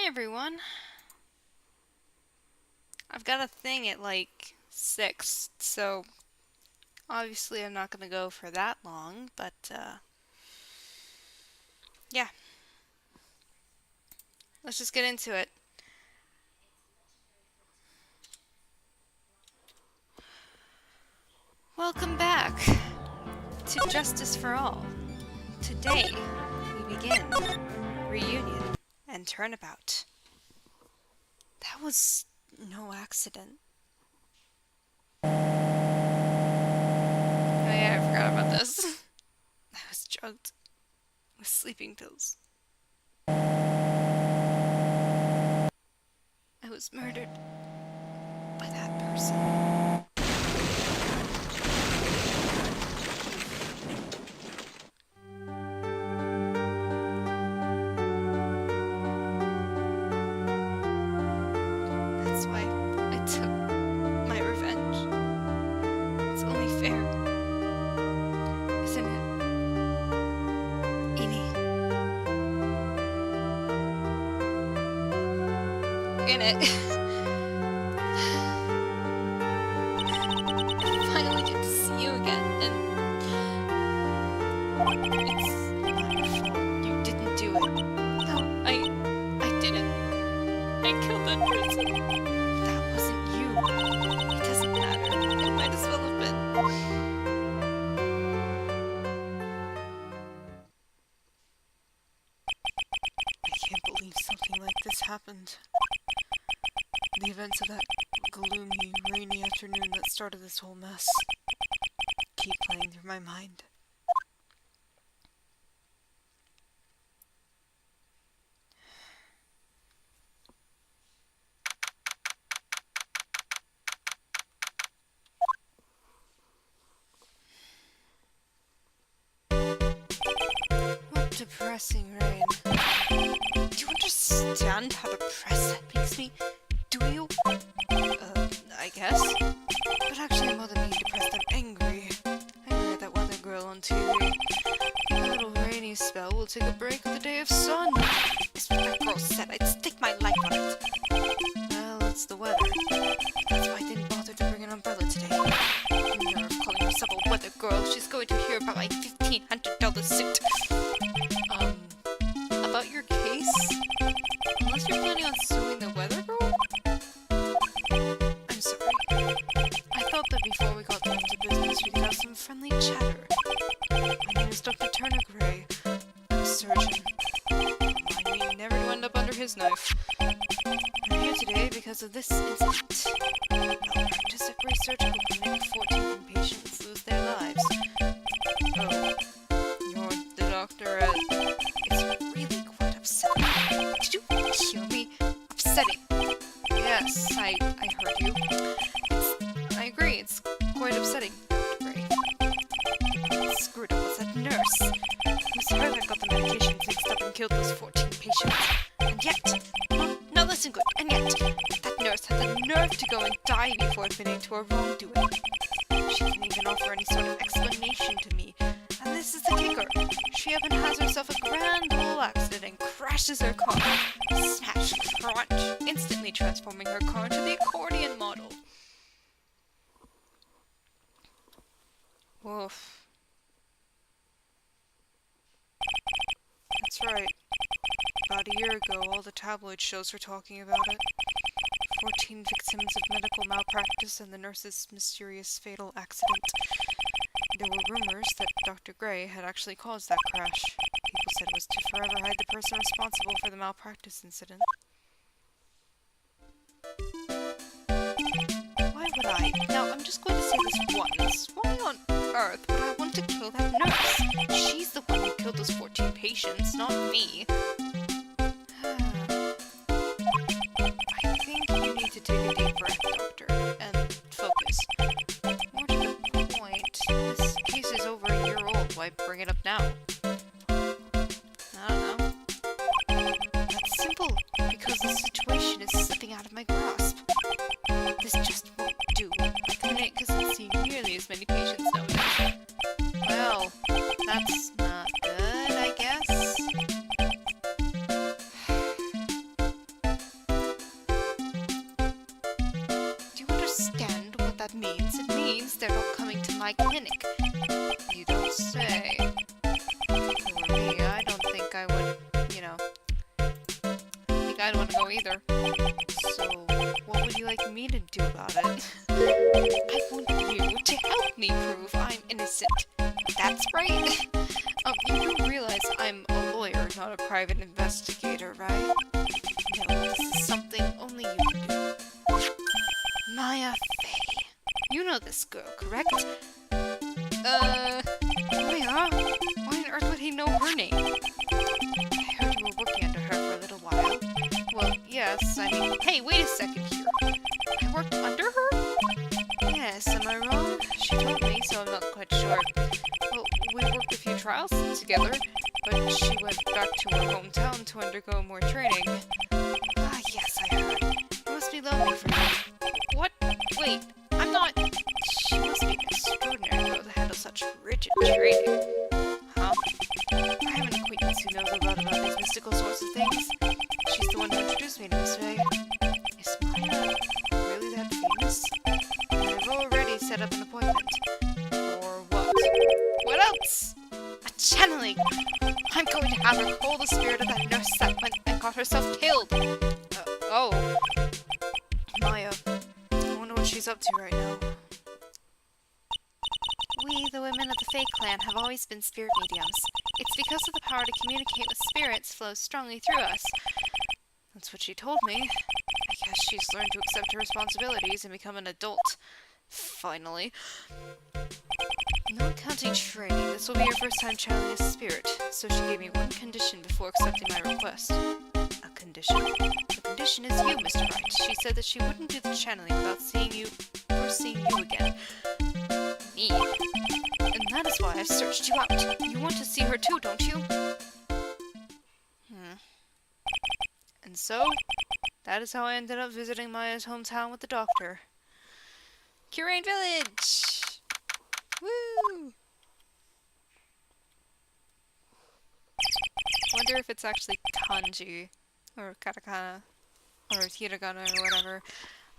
everyone. I've got a thing at like 6, so obviously I'm not gonna go for that long, but yeah, let's just get into it. Welcome back to Justice for All. Today we begin Reunion and Turnabout. That was no accident. Oh yeah, I forgot about this. I was drugged with sleeping pills. I was murdered by that person. That's why I took my revenge. It's only fair, isn't it, Edie? In it. I finally get to see you again, and it's not your fault. You didn't do it. No, I didn't. I killed that person. That wasn't you. It doesn't matter. It might as well have been. I can't believe something like this happened. The events of that gloomy, rainy afternoon that started this whole mess keep playing through my mind. What depressing rain. Do you understand how depressed that makes me? Do you? I guess. But actually, more than being depressed, I'm angry. Angry at that weather girl on TV. A little rainy spell will take a break with the day of sun. That's what that girl said. I'd stake my life on it. Well, it's the weather. That's why I didn't bother to bring an umbrella today. Nerve calling herself a weather girl. She's going to hear about my $1,500 suit. About your case? Unless you're planning on suing the weather girl? I'm sorry. I thought that before we got down to business, we could have some friendly chatter. My name is Dr. Turner Gray. I'm a surgeon. Remind me never to end up under his knife. I'm here today because of this incident. Malpractice at Gray Surgical Clinic, 14 patients lose their lives. Oh, you're the doctor at... It's really quite upsetting. Did you hear me? Upsetting. Yes, I heard you. I agree, it's quite upsetting, Dr. Gray. what screwed up was that nurse. Whose her that got the medications mixed up and killed those 14 patients. And yet, Now listen good, and yet, that nurse had the nerve to go and die before admitting to her wrongdoing. she didn't even offer any sort of explanation to me. And this is the kicker. She even has herself a grand old accident and crashes her car. Smash, crunch, instantly transforming her car into the accordion model. Woof. That's right. About a year ago, all the tabloid shows were talking about it. 14 victims of medical malpractice and the nurse's mysterious fatal accident. There were rumors that Dr. Gray had actually caused that crash. People said it was to forever hide the person responsible for the malpractice incident. Why would I? Now, I'm just going to say this once. Why on earth would I want to kill that nurse? She's the one who killed those 14 patients, not me. I think you need to take a deep breath, Doctor, and focus. More to the point, this case is over a year old. Why bring it up now? I don't know. That's simple, because the situation is slipping out of my grasp. This just won't do. My clinic hasn't seen nearly as many patients nowadays. Well, that's not good, I guess. my clinic. You don't say. For me, I don't think I would, I think I'd want to go either. So, what would you like me to do about it? I want you to help me prove I'm innocent. That's right. You do realize I'm a lawyer, not a private investigator, right? No, this is something only you can do. Maya Fey. You know this girl, correct? Maya? Why on earth would he know her name? I heard you were working under her for a little while. Well, yes, I mean... Hey, wait a second here. I worked under her? Yes, am I wrong? She told me, so I'm not quite sure. Well, we worked a few trials together, but she went back to her hometown to undergo more training. Ah, yes, I heard. It must be lonely for her. What? Wait, I'm not... She must be an extraordinary girl to handle such rigid training. Huh? I have an acquaintance who knows a lot about these mystical sorts of things. She's the one who introduced me to Miss Fey. Is Maya really that famous? I've already set up an appointment. For what? What else? A channeling! I'm going to have her call the spirit of that nurse that went and got herself killed! Oh. Maya. I wonder what she's up to right now. We, the women of the Fae clan, have always been spirit mediums. It's because of the power to communicate with spirits flows strongly through us. That's what she told me. I guess she's learned to accept her responsibilities and become an adult. Finally. Not counting training, this will be her first time channeling a spirit, so she gave me one condition before accepting my request. A condition? The condition is you, Mr. Wright. She said that she wouldn't do the channeling without seeing you again. Me? And that is why I've searched you out. You want to see her too, don't you? And so, that is how I ended up visiting Maya's hometown with the doctor. Curane Village! Woo! Wonder if it's actually kanji, or katakana, or hiragana, or whatever,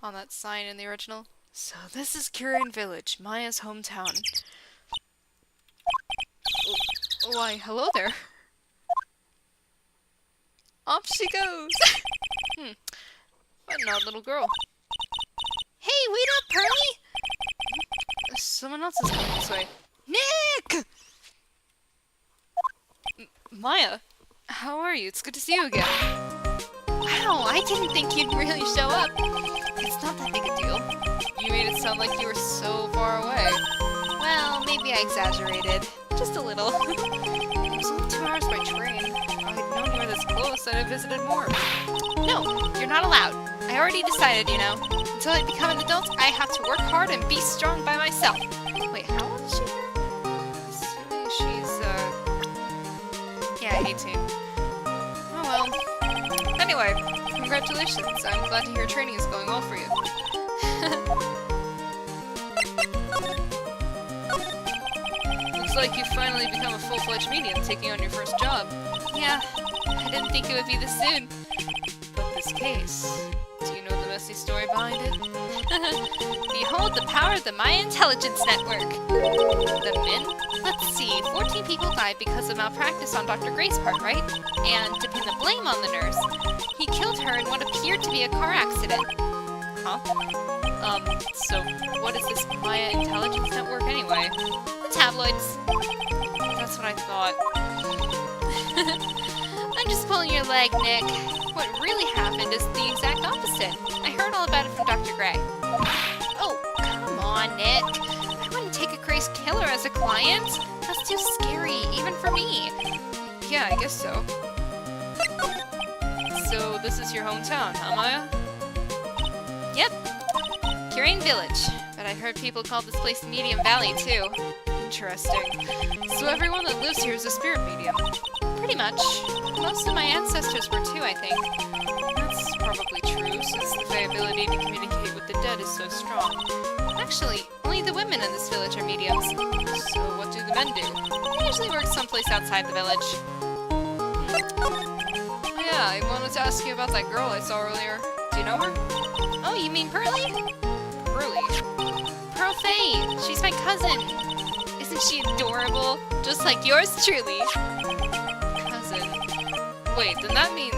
on that sign in the original. So this is Curane Village, Maya's hometown. Why, hello there. Off she goes! What an odd little girl. Hey, wait up, Pearly! Someone else is coming this way. Nick! Maya, how are you? It's good to see you again. Wow, I didn't think you'd really show up. It's not that big a deal. You made it sound like you were so far away. Well, maybe I exaggerated. Just a little. It was only 2 hours by train. If I had known you were this close, I'd have visited more. No, you're not allowed. I already decided, you know. Until I become an adult, I have to work hard and be strong by myself. Wait, how old is she? She's, Yeah, 18. Oh well. Anyway, congratulations. I'm glad to hear training is going well for you. Looks like you've finally become a full-fledged medium, taking on your first job. Yeah, I didn't think it would be this soon. But this case, do you know the messy story behind it? Behold the power of the Maya Intelligence Network! The Min? Let's see, 14 people died because of malpractice on Dr. Gray's part, right? And to pin the blame on the nurse, he killed her in what appeared to be a car accident. Huh? So what is this Maya Intelligence Network anyway? The tabloids. That's what I thought. I'm just pulling your leg, Nick. What really happened is the exact opposite. I heard all about it from Dr. Gray. Oh, come on, Nick. I wouldn't take a crazed killer as a client. That's too scary, even for me. Yeah, I guess so. So this is your hometown, huh, Maya? Yep. Curane Village. But I heard people call this place Medium Valley, too. Interesting. So everyone that lives here is a spirit medium? Pretty much. Most of my ancestors were too, I think. That's probably true, since the Fae ability to communicate with the dead is so strong. Actually, only the women in this village are mediums. So what do the men do? They usually work someplace outside the village. Oh yeah, I wanted to ask you about that girl I saw earlier. Do you know her? Oh, you mean Pearly? Pearly? Pearl Faye. She's my cousin. Isn't she adorable? Just like yours truly. Cousin. Wait, then that means...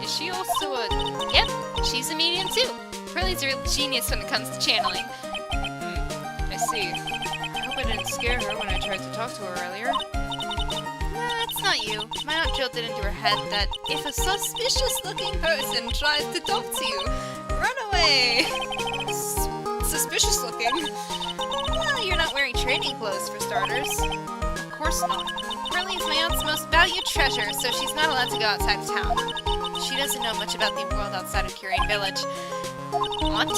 Is she also a... Yep, she's a medium too. Pearlie's a real genius when it comes to channeling. I see. I hope I didn't scare her when I tried to talk to her earlier. That's not you. My Aunt Jill did into her head that if a suspicious-looking person tries to talk to you, run away. Suspicious-looking? Well, you're not wearing training clothes for starters. Of course not. Pearlie is my aunt's most valued treasure, so she's not allowed to go outside of town. She doesn't know much about the world outside of Curian Village. Aunt?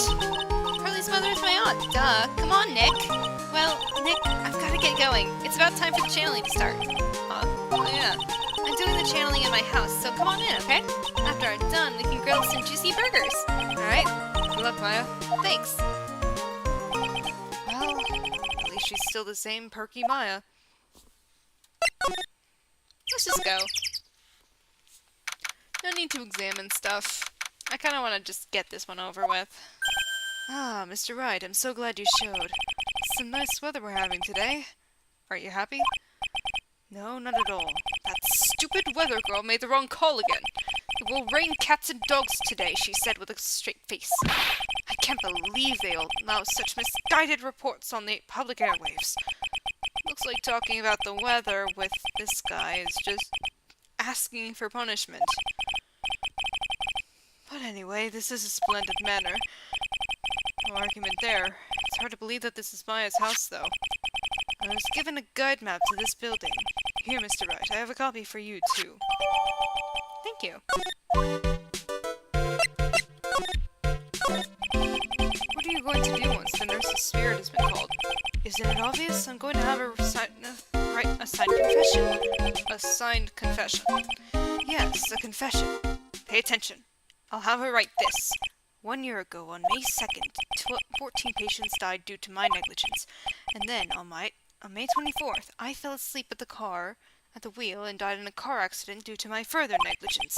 Pearlie's mother is my aunt. Duh. Come on, Nick. Well, Nick, I've got to get going. It's about time for the channeling to start. Oh, yeah. I'm doing the channeling in my house, so come on in, okay? After I'm done, we can grill some juicy burgers. Alright. Good luck, Maya. Thanks. Well, at least she's still the same perky Maya. Let's just go. No need to examine stuff. I kind of want to just get this one over with. Ah, Mr. Wright, I'm so glad you showed. Some nice weather we're having today. Are you happy? No, not at all. That stupid weather girl made the wrong call again. It will rain cats and dogs today, she said with a straight face. I can't believe they allow such misguided reports on the public airwaves. Looks like talking about the weather with this guy is just asking for punishment. But anyway, this is a splendid manner. No argument there. It's hard to believe that this is Maya's house, though. I was given a guide map to this building. Here, Mr. Wright, I have a copy for you, too. Thank you. What are you going to do once the nurse's spirit has been called? Isn't it obvious? I'm going to have her write a signed confession. A signed confession. Yes, a confession. Pay attention. I'll have her write this. 1 year ago, on May 2nd, 14 patients died due to my negligence. And then, on May 24th, I fell asleep at the wheel and died in a car accident due to my further negligence.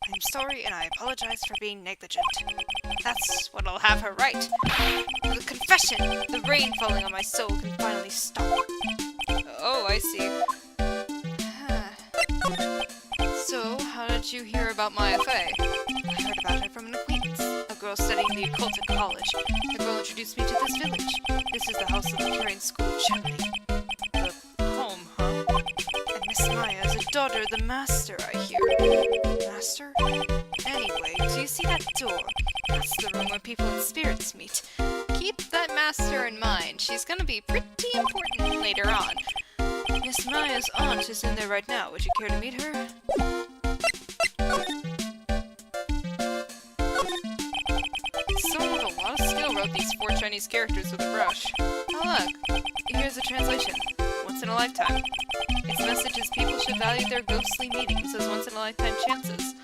I'm sorry and I apologize for being negligent. That's what I'll have her write. The confession! The rain falling on my soul can finally stop. Oh, I see. So, how did you hear about Maya Fey? I heard about her from an acquaintance, a girl studying the occult at college. The girl introduced me to this village. This is the house of the Curian School of Channeling. The home, huh? And Miss Maya is a daughter of the Master, I hear. Master? Anyway, do you see that door? That's the room where people and spirits meet. Keep that master in mind. She's gonna be pretty important later on. Miss Maya's aunt is in there right now. Would you care to meet her? Someone with a lot of skill wrote these 4 Chinese characters with a brush. Oh look, here's a translation. Once in a lifetime. Its message is people should value their ghostly meetings as once-in-a-lifetime chances.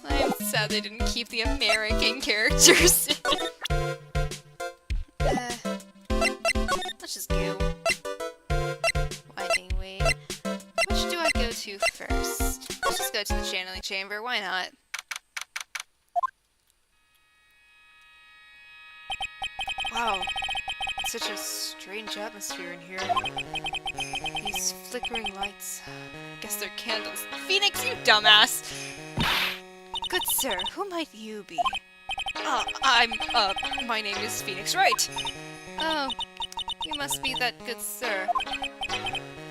I'm sad they didn't keep the American characters. Let's just go. Winding way. Which do I go to first? Let's just go to the channeling chamber. Why not? Wow, it's such a strange atmosphere in here. These flickering lights. Guess they're candles. Phoenix, you dumbass! Good sir, who might you be? My name is Phoenix Wright. Oh, you must be that good sir.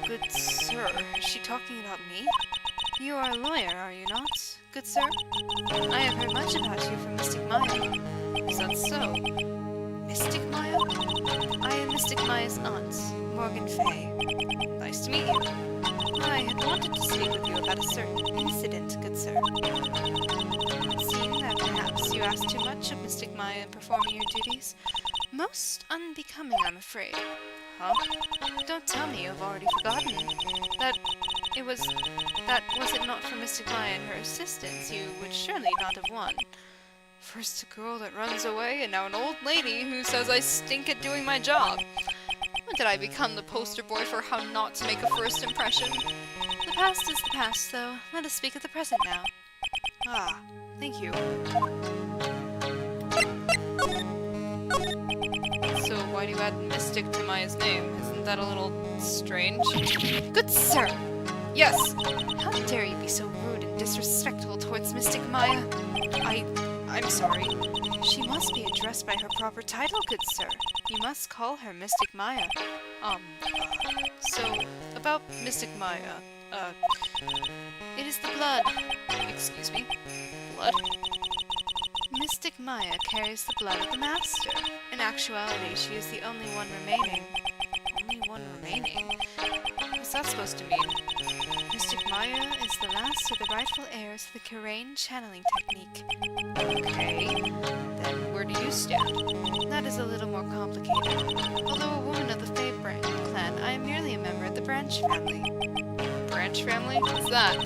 Good sir? Is she talking about me? You are a lawyer, are you not, good sir? I have heard much about you from Mystic Maya. Is that so? Mystic Maya? I am Mystic Maya's aunt, Morgan Fay. Nice to meet you. I had wanted to speak with you about a certain incident, good sir. Seeing that perhaps you asked too much of Mystic Maya in performing your duties. Most unbecoming, I'm afraid. Huh? Don't tell me you've already forgotten. Was it not for Mystic Maya and her assistants, you would surely not have won. First a girl that runs away, and now an old lady who says I stink at doing my job. When did I become the poster boy for how not to make a first impression? The past is the past, though. Let us speak of the present now. Ah, thank you. So, why do you add mystic to Maya's name? Isn't that a little strange? Good sir! Yes! How dare you be so rude and disrespectful towards Mystic Maya? I'm sorry. She must be addressed by her proper title, good sir. You must call her Mystic Maya. So, about Mystic Maya, It is the blood. excuse me? Blood? Mystic Maya carries the blood of the Master. In actuality, she is the only one remaining. Only one remaining? What's that supposed to mean? Mystic Maya is the last of the rightful heirs of the Karain channeling technique. Okay. Then where do you stand? That is a little more complicated. Although a woman of the Fae clan, I am merely a member of the Branch family. Branch family? What's that?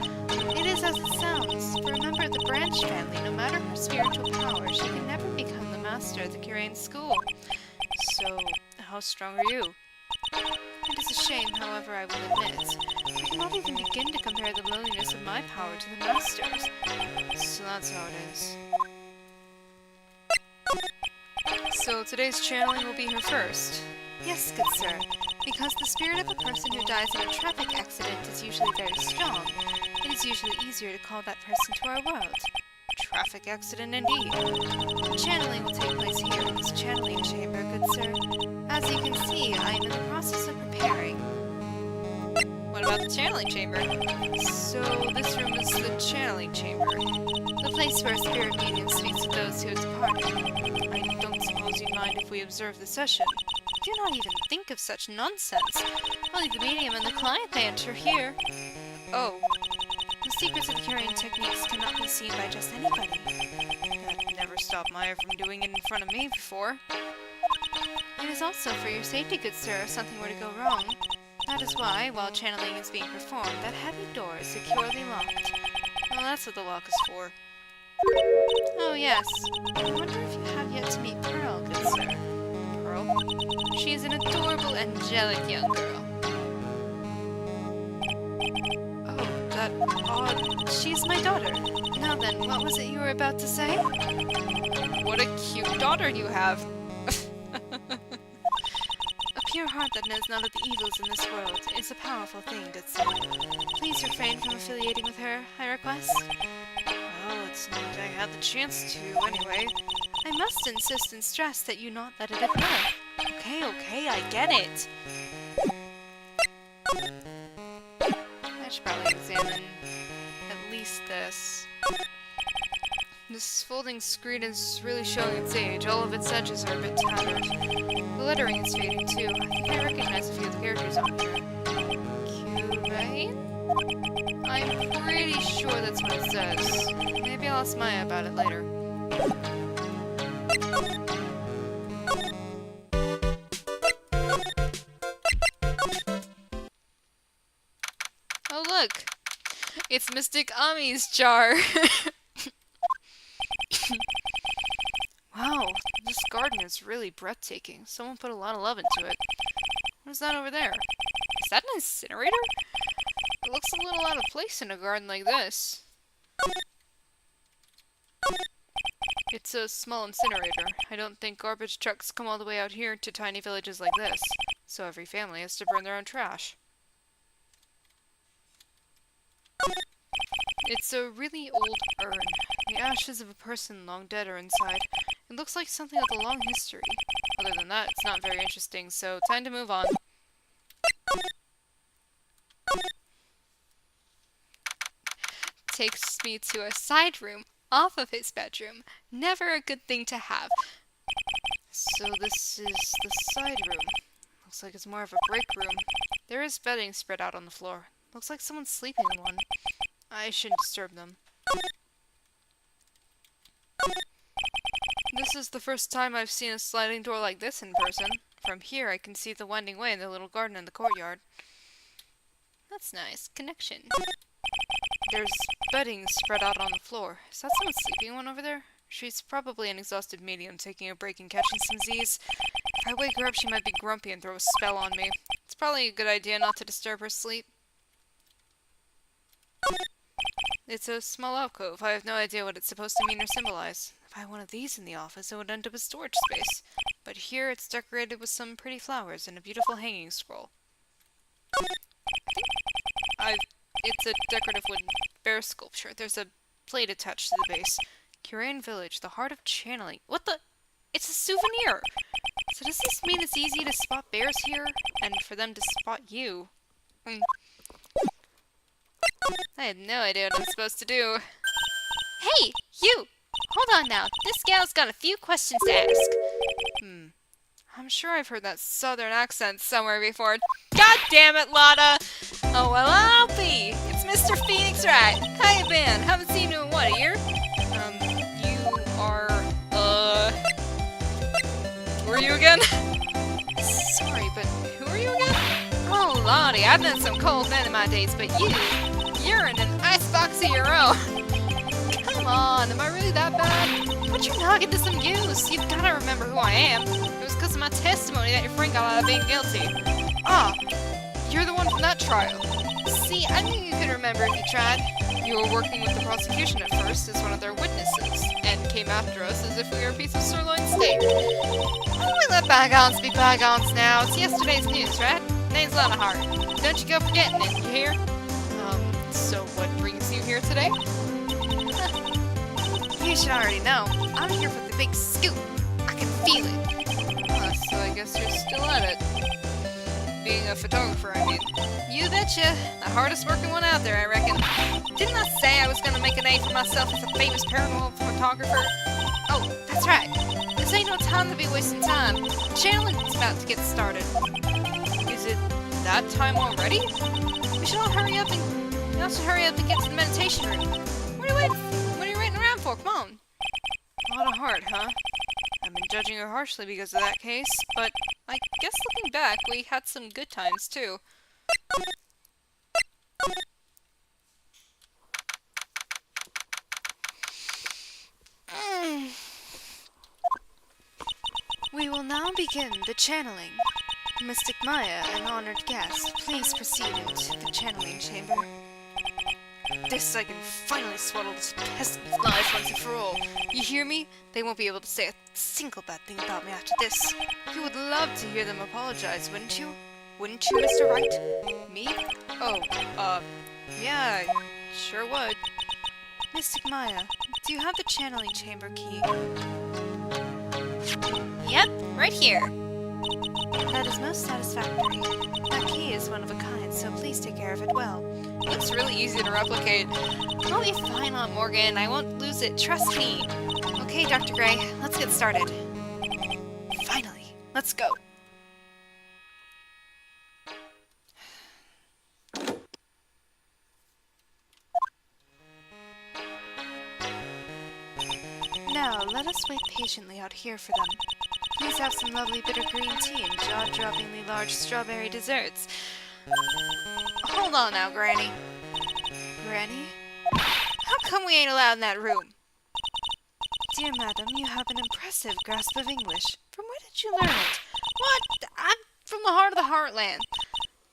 It is as it sounds. For a member of the Branch family, no matter her spiritual power, she can never become the master of the Karain school. So, how strong are you? It is a shame, however, I will admit. I cannot even begin to compare the lowliness of my power to the Master's. So that's how it is. So today's channeling will be her first. Yes, good sir, because the spirit of a person who dies in a traffic accident is usually very strong. It is usually easier to call that person to our world. Traffic accident indeed. The channeling will take place here in this channeling chamber, good sir. As you can see, I am in the process of preparing. What about the channeling chamber? So this room is the channeling chamber. The place where a spirit medium speaks with those who have departed. I don't suppose you'd mind if we observe the session. Do not even think of such nonsense. Only the medium and the client may enter here. Oh, The secrets of the Karain techniques cannot be seen by just anybody. that never stopped Maya from doing it in front of me before. It is also for your safety, good sir, if something were to go wrong. That is why, while channeling is being performed, that heavy door is securely locked. Well, that's what the lock is for. Oh yes, I wonder if you have yet to meet Pearl, good sir. Pearl? She is an adorable, angelic young girl. Oh, that odd... She is my daughter. Now then, what was it you were about to say? What a cute daughter you have! A pure heart that knows none of the evils in this world is a powerful thing, good sir. Please refrain from affiliating with her, I request. Well, it's not like I had the chance to, anyway. I must insist and stress that you not let it occur. Okay, I get it! I should probably examine at least this. This folding screen is really showing its age. All of its edges are a bit tattered. The lettering is fading too. I think I recognize a few of the characters on here. Kurain? I'm pretty sure that's what it says. Maybe I'll ask Maya about it later. Oh look! It's Mystic Ami's jar! Wow, this garden is really breathtaking. Someone put a lot of love into it. What is that over there? Is that an incinerator? It looks a little out of place in a garden like this. It's a small incinerator. I don't think garbage trucks come all the way out here to tiny villages like this. So every family has to burn their own trash. It's a really old urn. The ashes of a person long dead are inside. It looks like something with a long history. Other than that, it's not very interesting, so time to move on. Takes me to a side room off of his bedroom. Never a good thing to have. So this is the side room. Looks like it's more of a break room. There is bedding spread out on the floor. Looks like someone's sleeping in one. I shouldn't disturb them. This is the first time I've seen a sliding door like this in person. From here, I can see the winding way in the little garden in the courtyard. That's nice. Connection. There's bedding spread out on the floor. Is that someone sleeping in one over there? She's probably an exhausted medium taking a break and catching some Z's. If I wake her up, she might be grumpy and throw a spell on me. It's probably a good idea not to disturb her sleep. It's a small alcove. I have no idea what it's supposed to mean or symbolize. If I had one of these in the office, it would end up as storage space. But here it's decorated with some pretty flowers and a beautiful hanging scroll. It's a decorative wooden bear sculpture. There's a plate attached to the base. Kurain Village, the heart of channeling. What the? It's a souvenir! So does this mean it's easy to spot bears here? And for them to spot you? I had no idea what I'm supposed to do. Hey, you! Hold on now. This gal's got a few questions to ask. I'm sure I've heard that southern accent somewhere before. God damn it, Lotta! Oh, well, I'll be. It's Mr. Phoenix Wright. How you been? Haven't seen you in what, a year? You are, Who are you again? Sorry, but who are you again? Oh, Lottie, I've been some cold men in my days, but you're in an icebox of your own. Come on, am I really that bad? Put your noggin to some use. You've got to remember who I am. It was because of my testimony that your friend got out of being guilty. Ah, you're the one from that trial. See, I knew you could remember if you tried. You were working with the prosecution at first as one of their witnesses, and came after us as if we were a piece of sirloin steak. Oh, we let bygones be bygones now. It's yesterday's news, right? Name's Lotta Hart. Don't you go forgetting it, you hear? So what brings you here today? You should already know. I'm here for the big scoop. I can feel it. So I guess you're still at it. Being a photographer, I mean. You betcha. The hardest working one out there, I reckon. Didn't I say I was going to make a name for myself as a famous paranormal photographer? Oh, that's right. This ain't no time to be wasting time. The channeling's about to get started. Is it that time already? We should all hurry up and get to the meditation room. What are you waiting around for? Come on. Lotta Hart, huh? I've been judging her harshly because of that case, but I guess looking back, we had some good times too. We will now begin the channeling. Mystic Maya, an honored guest, please proceed into the channeling chamber. This, I can finally swaddle this pest of lies once and for all. You hear me? They won't be able to say a single bad thing about me after this. You would love to hear them apologize, wouldn't you? Wouldn't you, Mr. Wright? Me? Oh, yeah, I sure would. Mystic Maya, do you have the channeling chamber key? Yep, right here. That is most satisfactory. That key is one of a kind, so please take care of it well. Looks really easy to replicate. I'll be fine, Aunt Morgan. I won't lose it. Trust me. Okay, Dr. Gray, let's get started. Finally, let's go. Now, let us wait patiently out here for them. Please have some lovely bitter green tea and jaw-droppingly large strawberry desserts. Hold on now, Granny. Granny? How come we ain't allowed in that room? Dear madam, you have an impressive grasp of English. From where did you learn it? What? I'm from the heart of the heartland.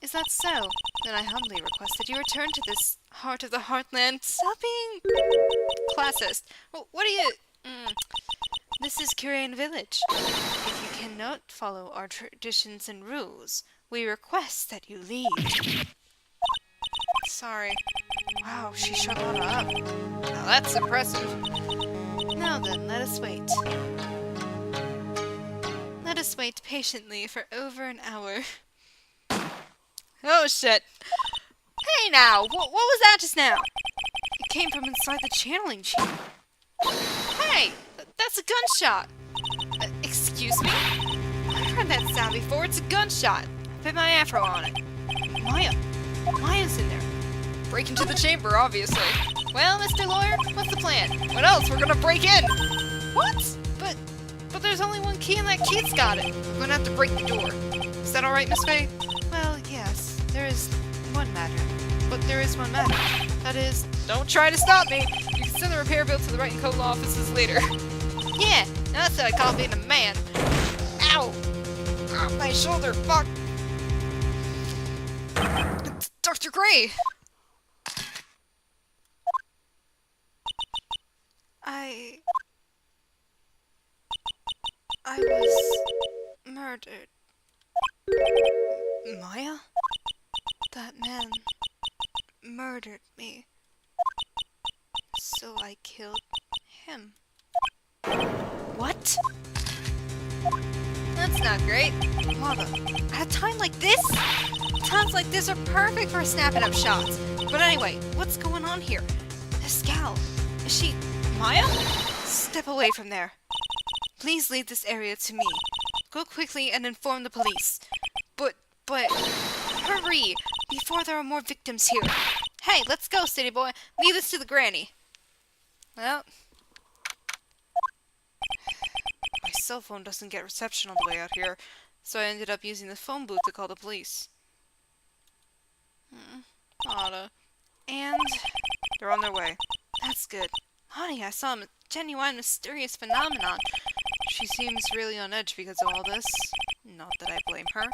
Is that so? Then I humbly request that you return to this heart of the heartland. Stop being classist. What are you... This is Kurain Village. If you cannot follow our traditions and rules, we request that you leave. Sorry. Wow, she shut Lotta up. Now that's impressive. Now then, let us wait. Let us wait patiently for over an hour. Oh shit. Hey now, what was that just now? It came from inside the channeling chamber. Hey, that's a gunshot. Excuse me? I've heard that sound before. It's a gunshot. Put my afro on it. Maya's in there. Break into the chamber, obviously. Well, Mr. Lawyer, what's the plan? What else? We're gonna break in! What? But there's only one key and that key's got it. We're gonna have to break the door. Is that alright, Miss Faye? Well, yes, there is one matter. But there is one matter. That is... Don't try to stop me! You can send the repair bill to the Wright & Co. law offices later. Yeah, now that's what I call being a man. Ow! Oh, my shoulder, fuck! It's Dr. Gray! I was murdered. Maya? That man murdered me. So I killed him. What? That's not great. Mother, at a time like this? Times like this are perfect for snapping up shots. But anyway, what's going on here? This gal, is she Maya? Step away from there. Please leave this area to me. Go quickly and inform the police. But, hurry, before there are more victims here. Hey, let's go, city boy. Leave this to the granny. Well, my cell phone doesn't get reception all the way out here, so I ended up using the phone booth to call the police. Otta. And they're on their way. That's good. Honey, I saw a genuine mysterious phenomenon. She seems really on edge because of all this. Not that I blame her.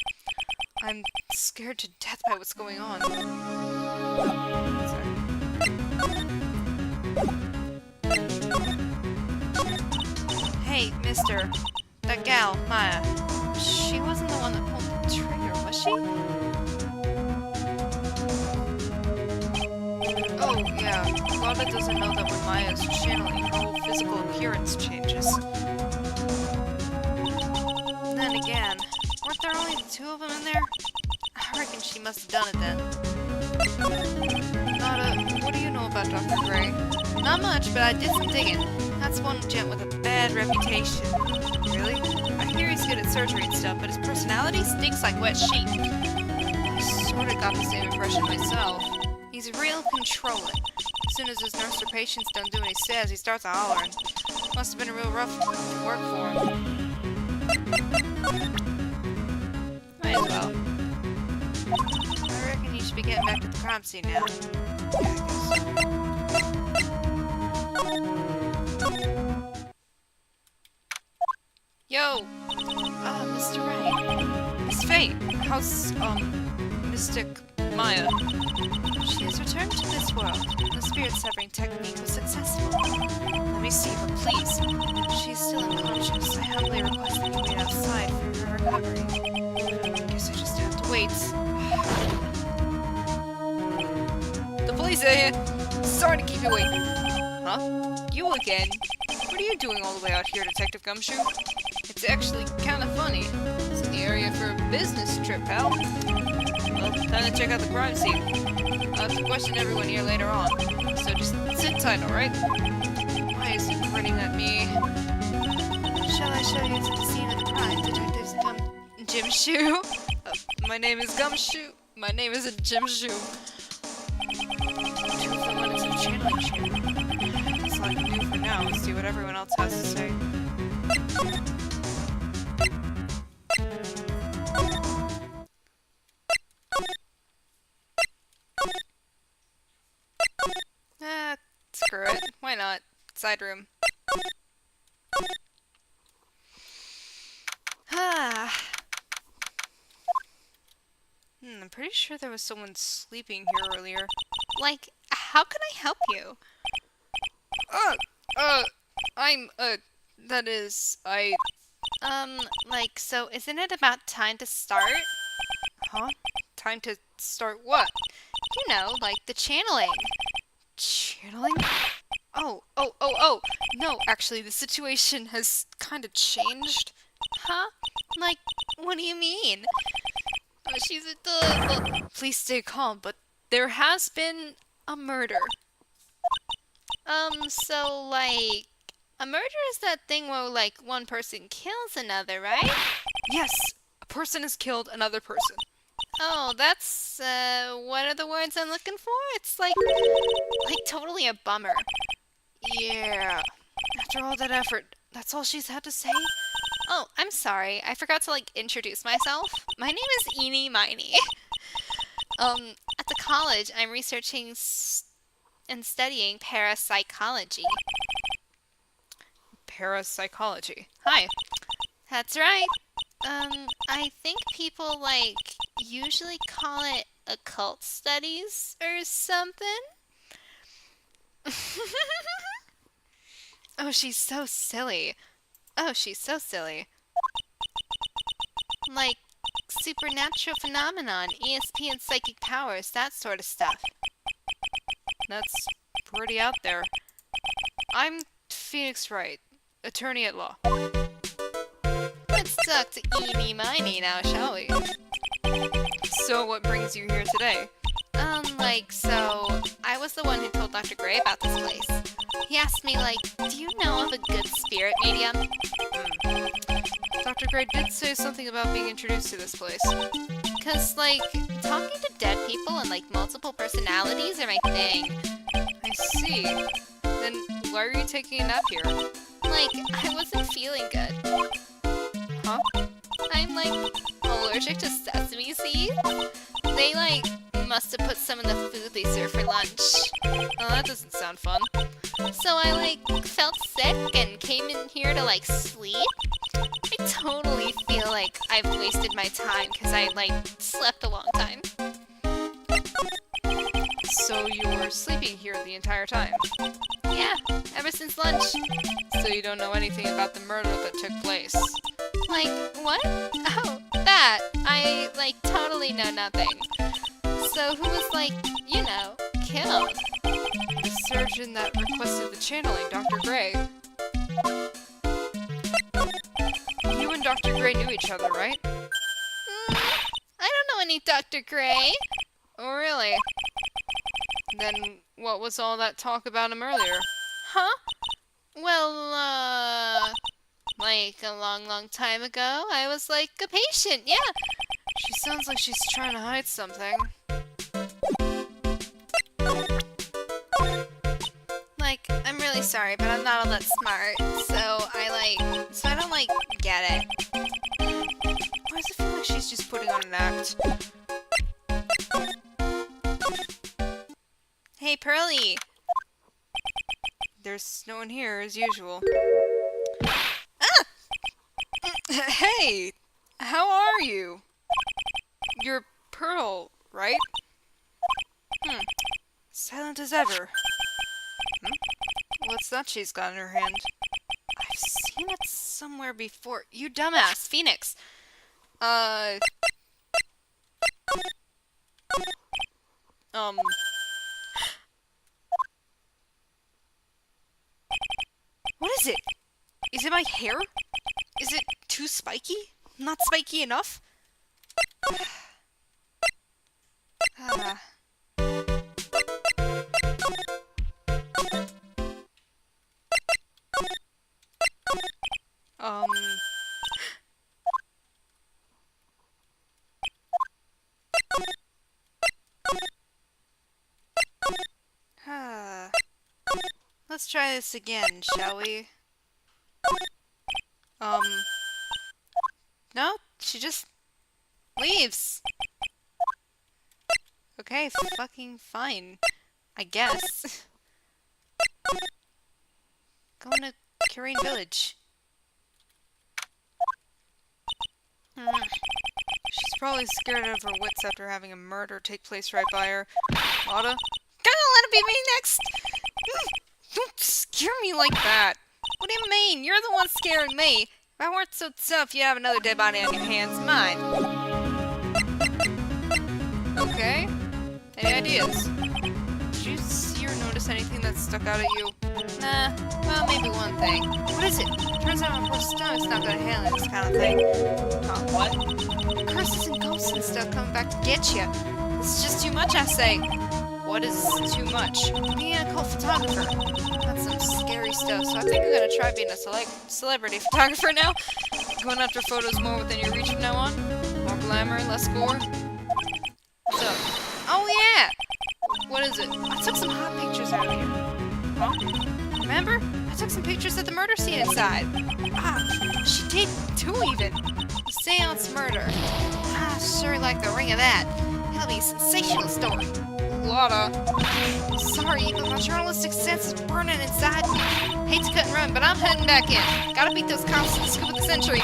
I'm scared to death by what's going on. Sorry. Hey, mister. That gal, Maya. She wasn't the one that pulled the trigger, was she? Oh, yeah. Lava doesn't know that when Maya is channeling, her whole physical appearance changes. Then again, weren't there only the two of them in there? I reckon she must have done it then. Nada, what do you know about Dr. Gray? Not much, but I did some digging. That's one gent with a bad reputation. Really? I hear he's good at surgery and stuff, but his personality stinks like wet sheep. I sorta got the same impression myself. He's real controlling. As soon as his nurse or patients don't do what he says, he starts hollering. Must have been a real rough work for him. Might as well. I reckon you should be getting back to the crime scene now. Yo! Mr. Wright. Miss Fate, how's, Mystic Maya? She has returned to this world. The spirit severing technique was successful. Let me see her, please. She is still unconscious. I humbly request that you wait outside for her recovery. I guess I just have to wait. The police are here! Sorry to keep you waiting. Huh? You again? What are you doing all the way out here, Detective Gumshoe? It's actually kind of funny. It's in the area for a business trip, pal. Well, time to check out the crime scene. I'll have to question everyone here later on. So just sit tight, alright? Why is he grinning at me? Shall I show you to the scene of the crime, Detectives Gumshoe? My name is Gumshoe. My name isn't Gumshoe. 2 minutes of channeling shit. That's all I can do for now is see what everyone else has to say. Screw it. Why not? Side room. I'm pretty sure there was someone sleeping here earlier. Like, how can I help you? That is, like, so isn't it about time to start? Huh? Time to start what? You know, like the channeling. Channeling? Oh. No, actually, the situation has kind of changed. Huh? Like, what do you mean? She's a please stay calm, but there has been a murder. So, like, a murder is that thing where, like, one person kills another, right? Yes, a person has killed another person. Oh, that's, what are the words I'm looking for? It's like totally a bummer. Yeah. After all that effort, that's all she's had to say? Oh, I'm sorry. I forgot to, like, introduce myself. My name is Eenie Miney. At the college, I'm researching and studying parapsychology. Parapsychology. Hi. That's right. I think people, like, usually call it occult studies or something. Oh, she's so silly. Oh, she's so silly. Like, supernatural phenomenon, ESP and psychic powers, that sort of stuff. That's pretty out there. I'm Phoenix Wright, attorney at law. Let's talk to eeny miny now, shall we? So what brings you here today? So, I was the one who told Dr. Gray about this place. He asked me, like, do you know of a good spirit medium? Dr. Gray did say something about being introduced to this place. Because, like, talking to dead people and, like, multiple personalities are my thing. I see. Then why are you taking a nap here? Like, I wasn't feeling good. Huh? I'm, like, allergic to sesame seeds. They, like, must have put some in the food they serve for lunch. Oh, that doesn't sound fun. So I, like, felt sick and came in here to, like, sleep. I totally feel like I've wasted my time because I, like, slept a long time. So you were sleeping here the entire time? Yeah, ever since lunch. So you don't know anything about the murder that took place? Like, what? Oh, that. I, like, totally know nothing. So who was, like, you know, killed? The surgeon that requested the channeling, Dr. Gray. You and Dr. Gray knew each other, right? I don't know any Dr. Gray. Oh, really? Then what was all that talk about him earlier? Huh? Well, like a long time ago, I was like a patient, yeah. She sounds like she's trying to hide something. Like, I'm really sorry, but I'm not all that smart, so I don't, like, get it. Why does it feel like she's just putting on an act? Hey, Pearly! There's no one here, as usual. Ah! Hey! How are you? You're Pearl, right? Silent as ever. What's that she's got in her hand? I've seen it somewhere before. You dumbass, Phoenix! What is it? Is it my hair? Is it too spiky? Not spiky enough? Let's try this again, shall we? No, she just leaves. Okay, fucking fine. I guess. Going to Curine Village. She's probably scared out of her wits after having a murder take place right by her. Lotta? Gonna let it be me next! Don't scare me like that! What do you mean? You're the one scaring me. If I weren't so tough, you'd have another dead body on your hands. Mine. Okay. Any ideas? Did you see or notice anything that stuck out at you? Nah, well, maybe one thing. What is it? Turns out my poor stomach's not gonna handle this kind of thing. What? Curses and ghosts and stuff coming back to get you. It's just too much, I say. What is too much? Being a cult photographer. That's some scary stuff, so I think I'm gonna try being a celebrity photographer now. Going after photos more within your reach from now on? More glamour, less gore? What's up? Oh yeah! What is it? I took some hot pictures earlier. Huh? Remember? I took some pictures at the murder scene inside. She did too even. The seance murder. Sure like the ring of that. That'll be a sensational story. Lotta. Sorry, but my journalistic sense is burning inside me. Hate to cut and run, but I'm heading back in. Gotta beat those cops to the scoop of the century.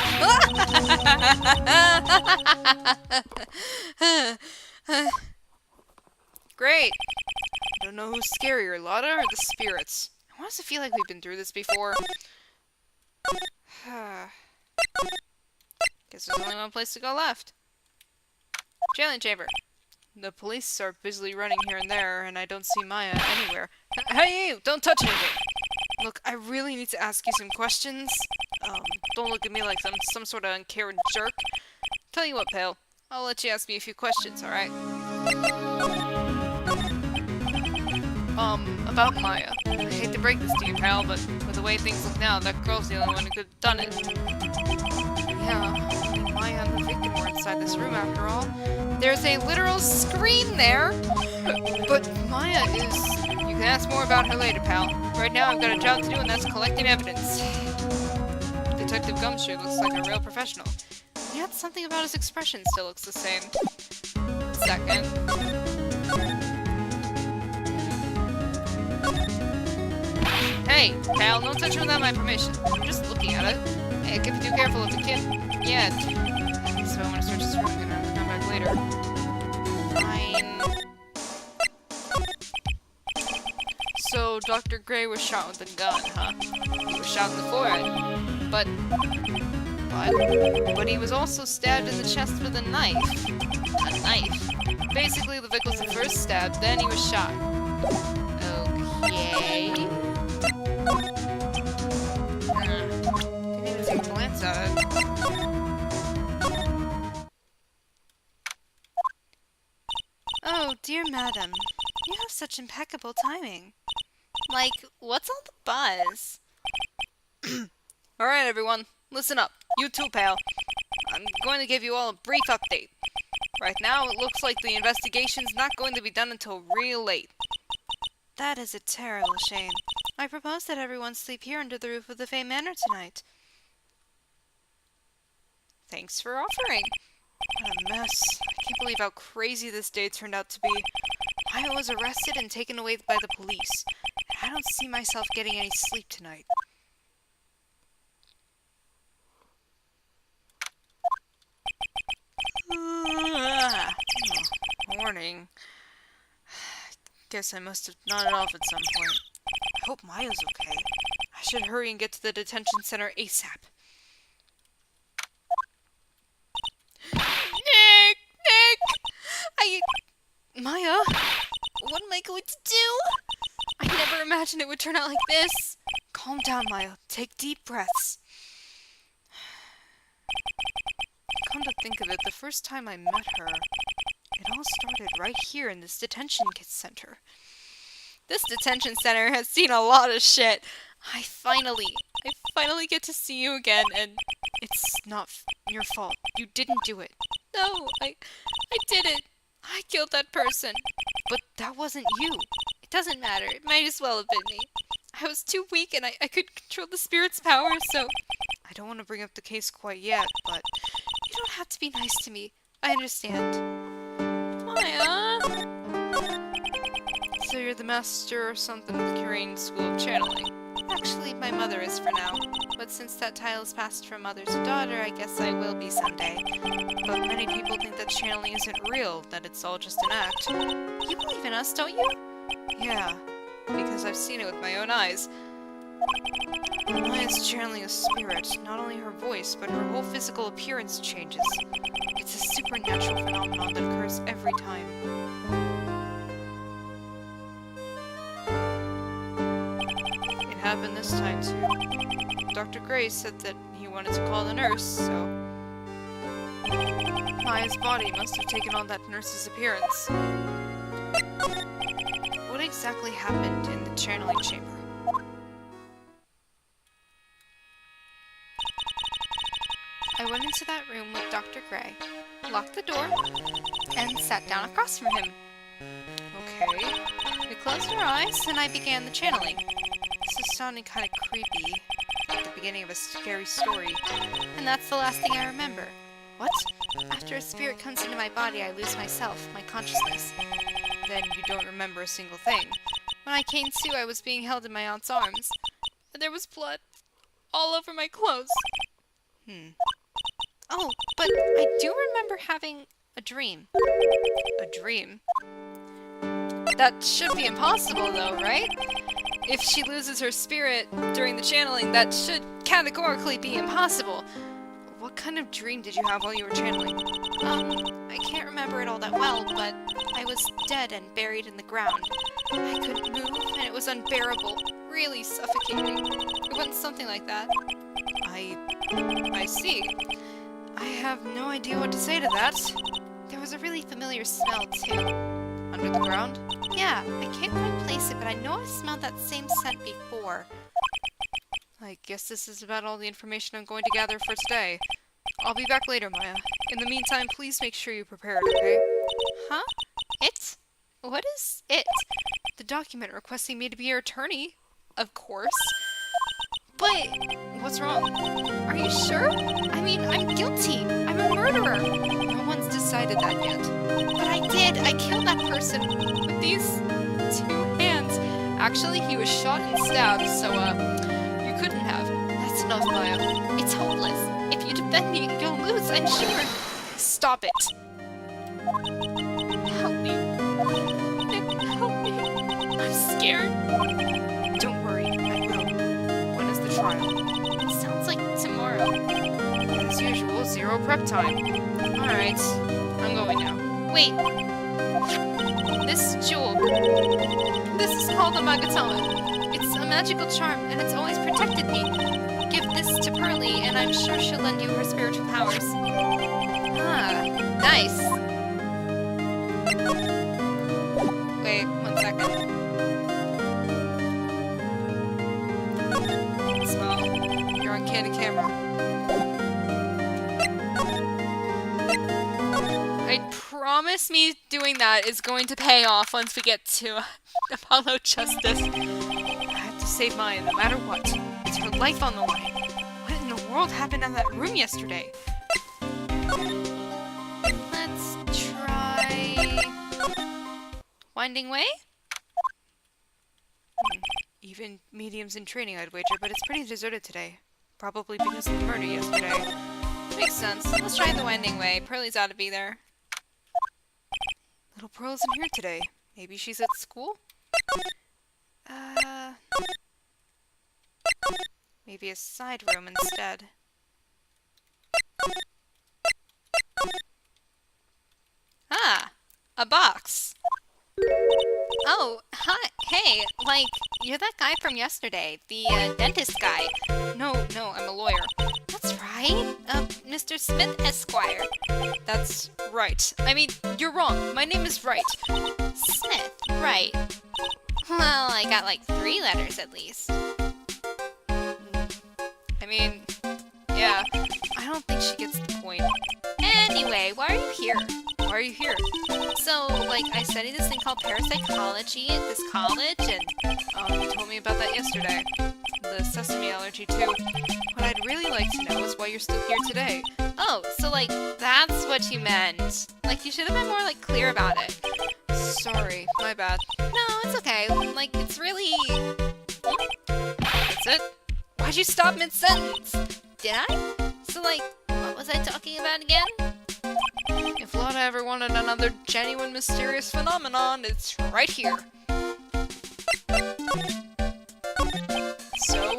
Great. I don't know who's scarier, Lotta or the spirits. Why does it feel like we've been through this before? Guess there's only one place to go left. Jailing chamber. The police are busily running here and there, and I don't see Maya anywhere. Hey, you! Don't touch anything! Look, I really need to ask you some questions. Don't look at me like I'm some sort of uncaring jerk. Tell you what, pal. I'll let you ask me a few questions, alright? About Maya. I hate to break this to you, pal, but with the way things look now, that girl's the only one who could have done it. Yeah, Maya and the victim were inside this room after all. There's a literal screen there! But Maya is... You can ask more about her later, pal. Right now, I've got a job to do, and that's collecting evidence. Detective Gumshoe looks like a real professional. Yet something about his expression still looks the same. Second. Hey, pal, don't touch it without my permission. I'm just looking at it. Hey, I can't be too careful of the kid. Yeah. So I want to search this room and I'll come back later. Fine. So, Dr. Gray was shot with a gun, huh? He was shot in the forehead. But he was also stabbed in the chest with a knife. A knife. Basically, the Vic was the first stabbed, then he was shot. Okay. Didn't even take a glance at it. Oh, dear madam. You have such impeccable timing. Like, what's all the buzz? Alright, everyone. Listen up. You too, pal. I'm going to give you all a brief update. Right now, it looks like the investigation's not going to be done until real late. That is a terrible shame. I propose that everyone sleep here under the roof of the Fay Manor tonight. Thanks for offering. What a mess. I can't believe how crazy this day turned out to be. Maya was arrested and taken away by the police. I don't see myself getting any sleep tonight. Morning. Guess I must have nodded off at some point. I hope Maya's okay. I should hurry and get to the detention center ASAP. Nick! Maya? What am I going to do? I never imagined it would turn out like this. Calm down, Maya. Take deep breaths. Come to think of it, the first time I met her, it all started right here in this detention center. This detention center has seen a lot of shit. I finally get to see you again, and it's not your fault. You didn't do it. No, I did it. I killed that person. But that wasn't you. It doesn't matter. It might as well have been me. I was too weak and I could control the spirit's power, so... I don't want to bring up the case quite yet, but... You don't have to be nice to me. I understand. Maya? So you're the master or something of the Curaine School of Channeling? Actually, my mother is for now. But since that title's passed from mother to daughter, I guess I will be someday. But many people think that channeling isn't real, that it's all just an act. You believe in us, don't you? Yeah, because I've seen it with my own eyes. Maya's channeling a spirit. Not only her voice, but her whole physical appearance changes. It's a supernatural phenomenon that occurs every time. It happened this time too. Dr. Gray said that he wanted to call the nurse, so... Maya's body must have taken on that nurse's appearance. What exactly happened in the channeling chamber? I went into that room with Dr. Gray, locked the door, and sat down across from him. Okay. We closed our eyes, and I began the channeling. This is sounding kind of creepy, at the beginning of a scary story. And that's the last thing I remember. What? After a spirit comes into my body, I lose myself, my consciousness. Then you don't remember a single thing. When I came to, I was being held in my aunt's arms. And there was blood all over my clothes. Oh, but I do remember having a dream. A dream? That should be impossible, though, right? if she loses her spirit during the channeling, that should categorically be impossible. What kind of dream did you have while you were channeling? I can't remember it all that well, but I was dead and buried in the ground. I couldn't move, and it was unbearable, really suffocating. It went something like that. I see. I have no idea what to say to that. There was a really familiar smell, too. Under the ground? Yeah, I can't quite place it, but I know I've smelled that same scent before. I guess this is about all the information I'm going to gather for today. I'll be back later, Maya. In the meantime, please make sure you're prepared, okay? Huh? It? What is it? The document requesting me to be your attorney. Of course. But what's wrong? Are you sure? I mean, I'm guilty. I'm a murderer. No one's decided that yet. But I did. I killed that person with these 2 hands. Actually, he was shot and stabbed, so, you couldn't have. That's enough, Maya. It's hopeless. If you defend me, you'll lose, I'm sure. Stop it. Help me. Nick, help me. I'm scared. Don't worry, I will. When is the trial? It sounds like tomorrow. As usual, 0 prep time. Alright, I'm going now. Wait. This jewel. This is called a Magatama. It's a magical charm, and it's always protected me. Give this to Pearly, and I'm sure she'll lend you her spiritual powers. Ah, nice. Wait, 1 second. Smell. You're on candid camera. I promise me doing that is going to pay off once we get to Apollo Justice. I have to save Maya no matter what. It's her life on the line. What in the world happened in that room yesterday? Let's try... Winding Way? Even mediums in training, I'd wager, but it's pretty deserted today. Probably because of the murder yesterday. Makes sense. Let's try the Winding Way. Pearly's ought to be there. Little Pearl isn't here today. Maybe she's at school? Maybe a side room instead. Ah! A box! Oh, hi! Hey, like, you're that guy from yesterday. The, dentist guy. No, I'm a lawyer. That's right. Mr. Smith Esquire. That's right. I mean, you're wrong. My name is Wright. Smith, right. Well, I got like 3 letters at least. I mean, yeah. I don't think she gets the point. Anyway, why are you here? Why are you here? So, like, I study this thing called parapsychology at this college, and You told me about that yesterday. The sesame allergy, too. What I'd really like to know is why you're still here today. oh, so like, that's what you meant. Like, you should have been more, like, clear about it. Sorry, my bad. No, it's okay. Like, it's really... That's it? Why'd you stop mid-sentence? Did I? So, like, what was I talking about again? If Lotta ever wanted another genuine mysterious phenomenon, it's right here. So,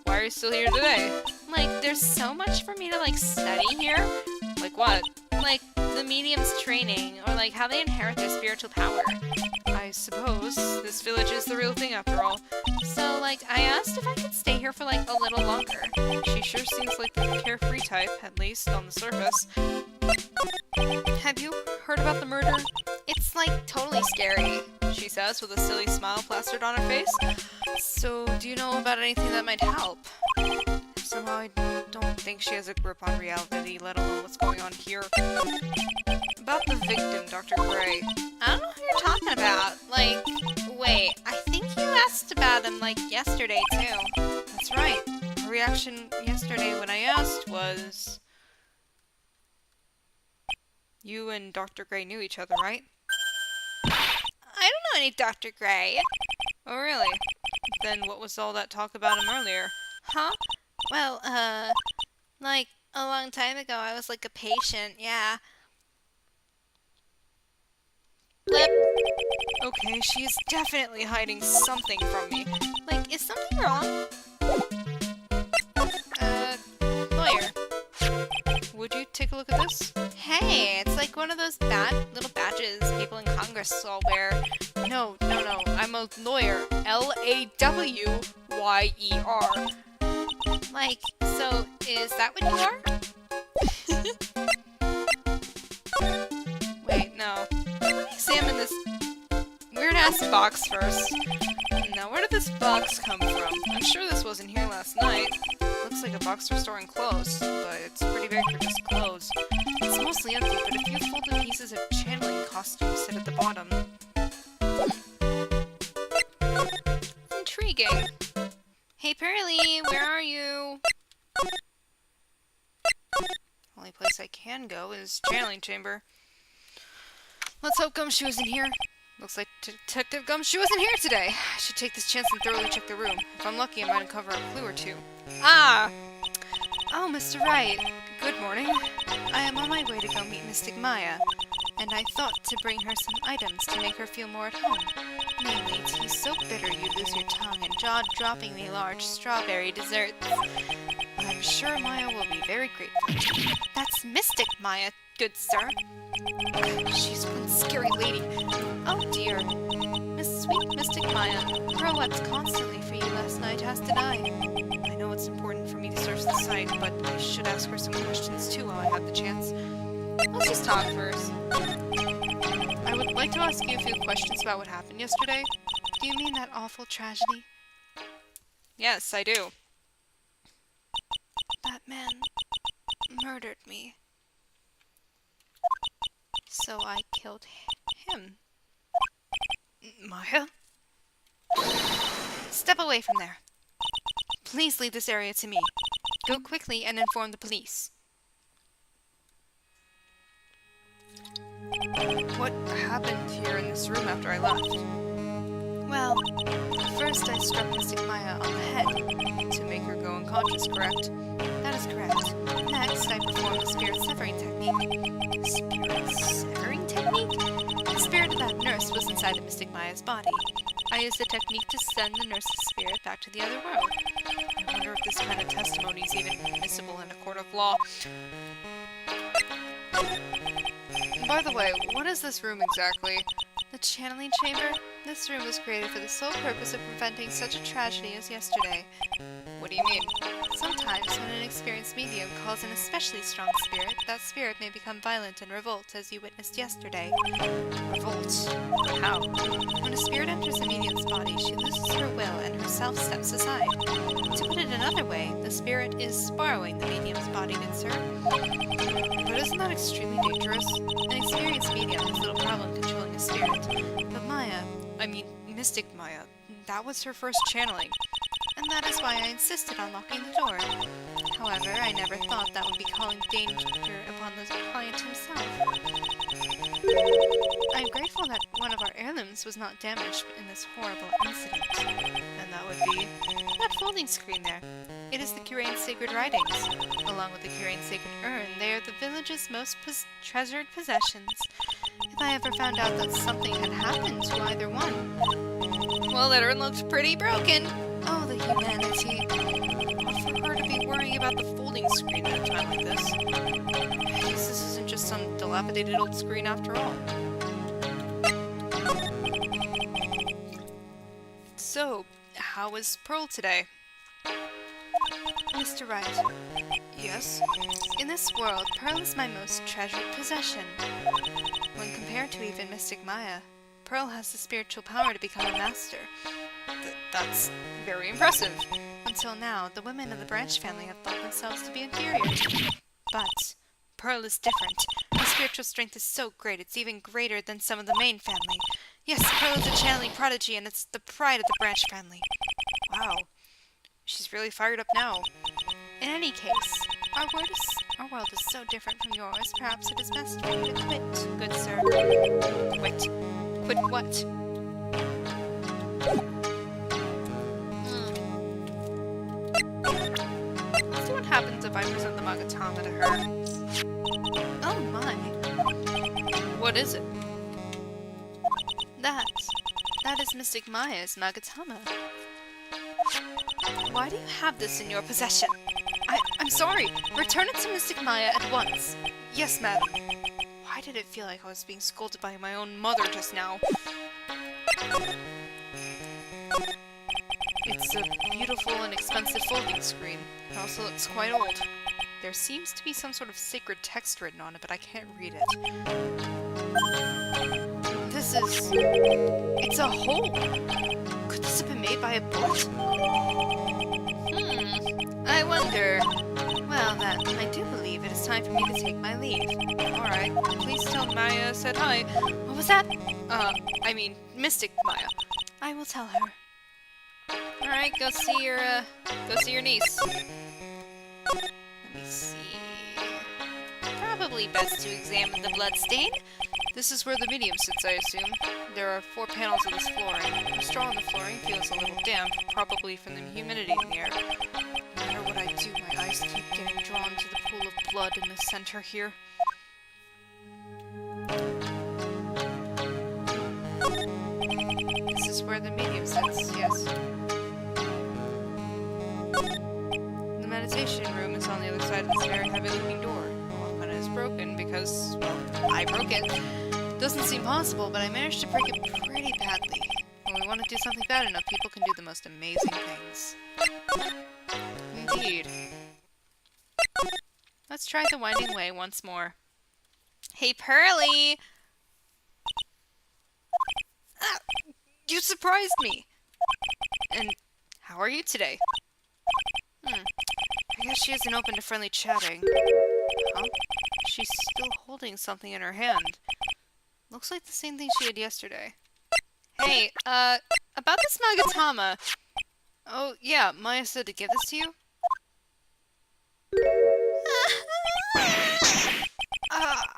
why are you still here today? Like, there's so much for me to, like, study here. Like what? Like, the medium's training, or, like, how they inherit their spiritual power. I suppose this village is the real thing after all. So, like, I asked if I could stay here for, like, a little longer. She sure seems like the carefree type, at least on the surface. Have you heard about the murder? It's, like, totally scary. She says with a silly smile plastered on her face. So, do you know about anything that might help? Somehow I don't think she has a grip on reality, let alone what's going on here. About the victim, Dr. Gray. I don't know who you're talking about. Like, wait, I think you asked about him, like, yesterday, too. That's right. Her reaction yesterday when I asked was... You and Dr. Gray knew each other, right? I don't know any Dr. Gray. Oh, really? Then what was all that talk about him earlier? Huh? Well, like, a long time ago, I was, like, a patient, yeah. Flip. Okay, she is definitely hiding something from me. Like, is something wrong? Lawyer. Would you take a look at this? Hey, it's like one of those little badges people in Congress all wear. No. I'm a lawyer. L-A-W-Y-E-R. Like, so is that what you are? Wait, no. Let me examine this weird-ass box first. Now, where did this box come from? I'm sure this wasn't here last night. Looks like a box for storing clothes, but it's pretty big for just clothes. It's mostly empty, but a few folded pieces of channeling costumes sit at the bottom. Intriguing. Hey, Pearly, where are you? Only place I can go is channeling chamber. Let's hope Gumshoe isn't here. Looks like Detective Gumshoe isn't here today. I should take this chance and thoroughly check the room. If I'm lucky, I might uncover a clue or two. Ah! Oh, Mr. Wright. Good morning. I am on my way to go meet Mystic Maya, and I thought to bring her some items to make her feel more at home. Namely, tea so bitter you lose your tongue and jaw-droppingly large strawberry desserts. I'm sure Maya will be very grateful. That's Mystic Maya, good sir. She's one scary lady. Oh dear. Miss Sweet Mystic Maya, Pearl wept constantly for you last night has denied. I know it's important for me to search the site, but I should ask her some questions too while I have the chance. Let's just talk first. I would like to ask you a few questions about what happened yesterday. Do you mean that awful tragedy? Yes, I do. That man murdered me. So I killed him. Maya? Step away from there. Please leave this area to me. Go quickly and inform the police. What happened here in this room after I left? Well, first I struck Mystic Maya on the head. To make her go unconscious, correct? That is correct. Next, I performed the spirit severing technique. Spirit severing technique? The spirit of that nurse was inside of Mystic Maya's body. I used the technique to send the nurse's spirit back to the other world. I wonder if this kind of testimony is even admissible in a court of law. By the way, what is this room exactly? The channeling chamber? This room was created for the sole purpose of preventing such a tragedy as yesterday. What do you mean? Sometimes, when an experienced medium calls in a especially strong spirit, that spirit may become violent and revolt, as you witnessed yesterday. Revolt? But how? When a spirit enters a medium's body, she loses her will and herself steps aside. To put it another way, the spirit is borrowing the medium's body, good sir. But isn't that extremely dangerous? An experienced medium has little problem controlling a spirit. But Mystic Maya, that was her first channeling. And that is why I insisted on locking the door. However, I never thought that would be calling danger upon the client himself. I am grateful that one of our heirlooms was not damaged in this horrible incident. And that would be? That folding screen there. It is the Curane's sacred writings. Along with the Curane's sacred urn, they are the village's most treasured possessions. If I ever found out that something had happened to either one... Well, that urn looked pretty broken. Oh, the humanity. For her to be worrying about the folding screen at a time like this. I guess this isn't just some dilapidated old screen after all. So, how was Pearl today? Mr. Wright. Yes? In this world, Pearl is my most treasured possession. When compared to even Mystic Maya, Pearl has the spiritual power to become a master. That's very impressive. Until now, the women of the Branch family have thought themselves to be inferior. But Pearl is different. Her spiritual strength is so great, it's even greater than some of the main family. Yes, Pearl is a channeling prodigy, and it's the pride of the Branch family. Wow. She's really fired up now. In any case, our world is so different from yours, perhaps it is best for you to quit, good sir. Quit? Quit what? Let's see what happens if I present the Magatama to her. Oh my. What is it? That is Mystic Maya's Magatama. Why do you have this in your possession? I'm sorry. Return it to Mystic Maya at once. Yes, madam. Why did it feel like I was being scolded by my own mother just now? It's a beautiful and expensive folding screen. It also looks quite old. There seems to be some sort of sacred text written on it, but I can't read it. It's a hole! Could this have been made by a bullet? I wonder. Well, then, I do believe it is time for me to take my leave. Alright, please tell Maya said hi. What was that? I mean, Mystic Maya. I will tell her. Alright, go see your niece. Let me see. Probably best to examine the blood stain. This is where the medium sits, I assume. There are 4 panels of this flooring. The straw on the flooring feels a little damp, probably from the humidity in the air. No matter what I do, my eyes keep getting drawn to the pool of blood in the center here. This is where the medium sits, yes. The meditation room is on the other side of this very heavy-looking door. The lock on it is broken because, well, I broke it. Doesn't seem possible, but I managed to break it pretty badly. When we want to do something bad enough, people can do the most amazing things. Indeed. Let's try the winding way once more. Hey, Pearly! Ah, you surprised me! And how are you today? I guess she isn't open to friendly chatting. Huh? She's still holding something in her hand. Looks like the same thing she had yesterday. Hey, about this Magatama. Oh, yeah, Maya said to give this to you?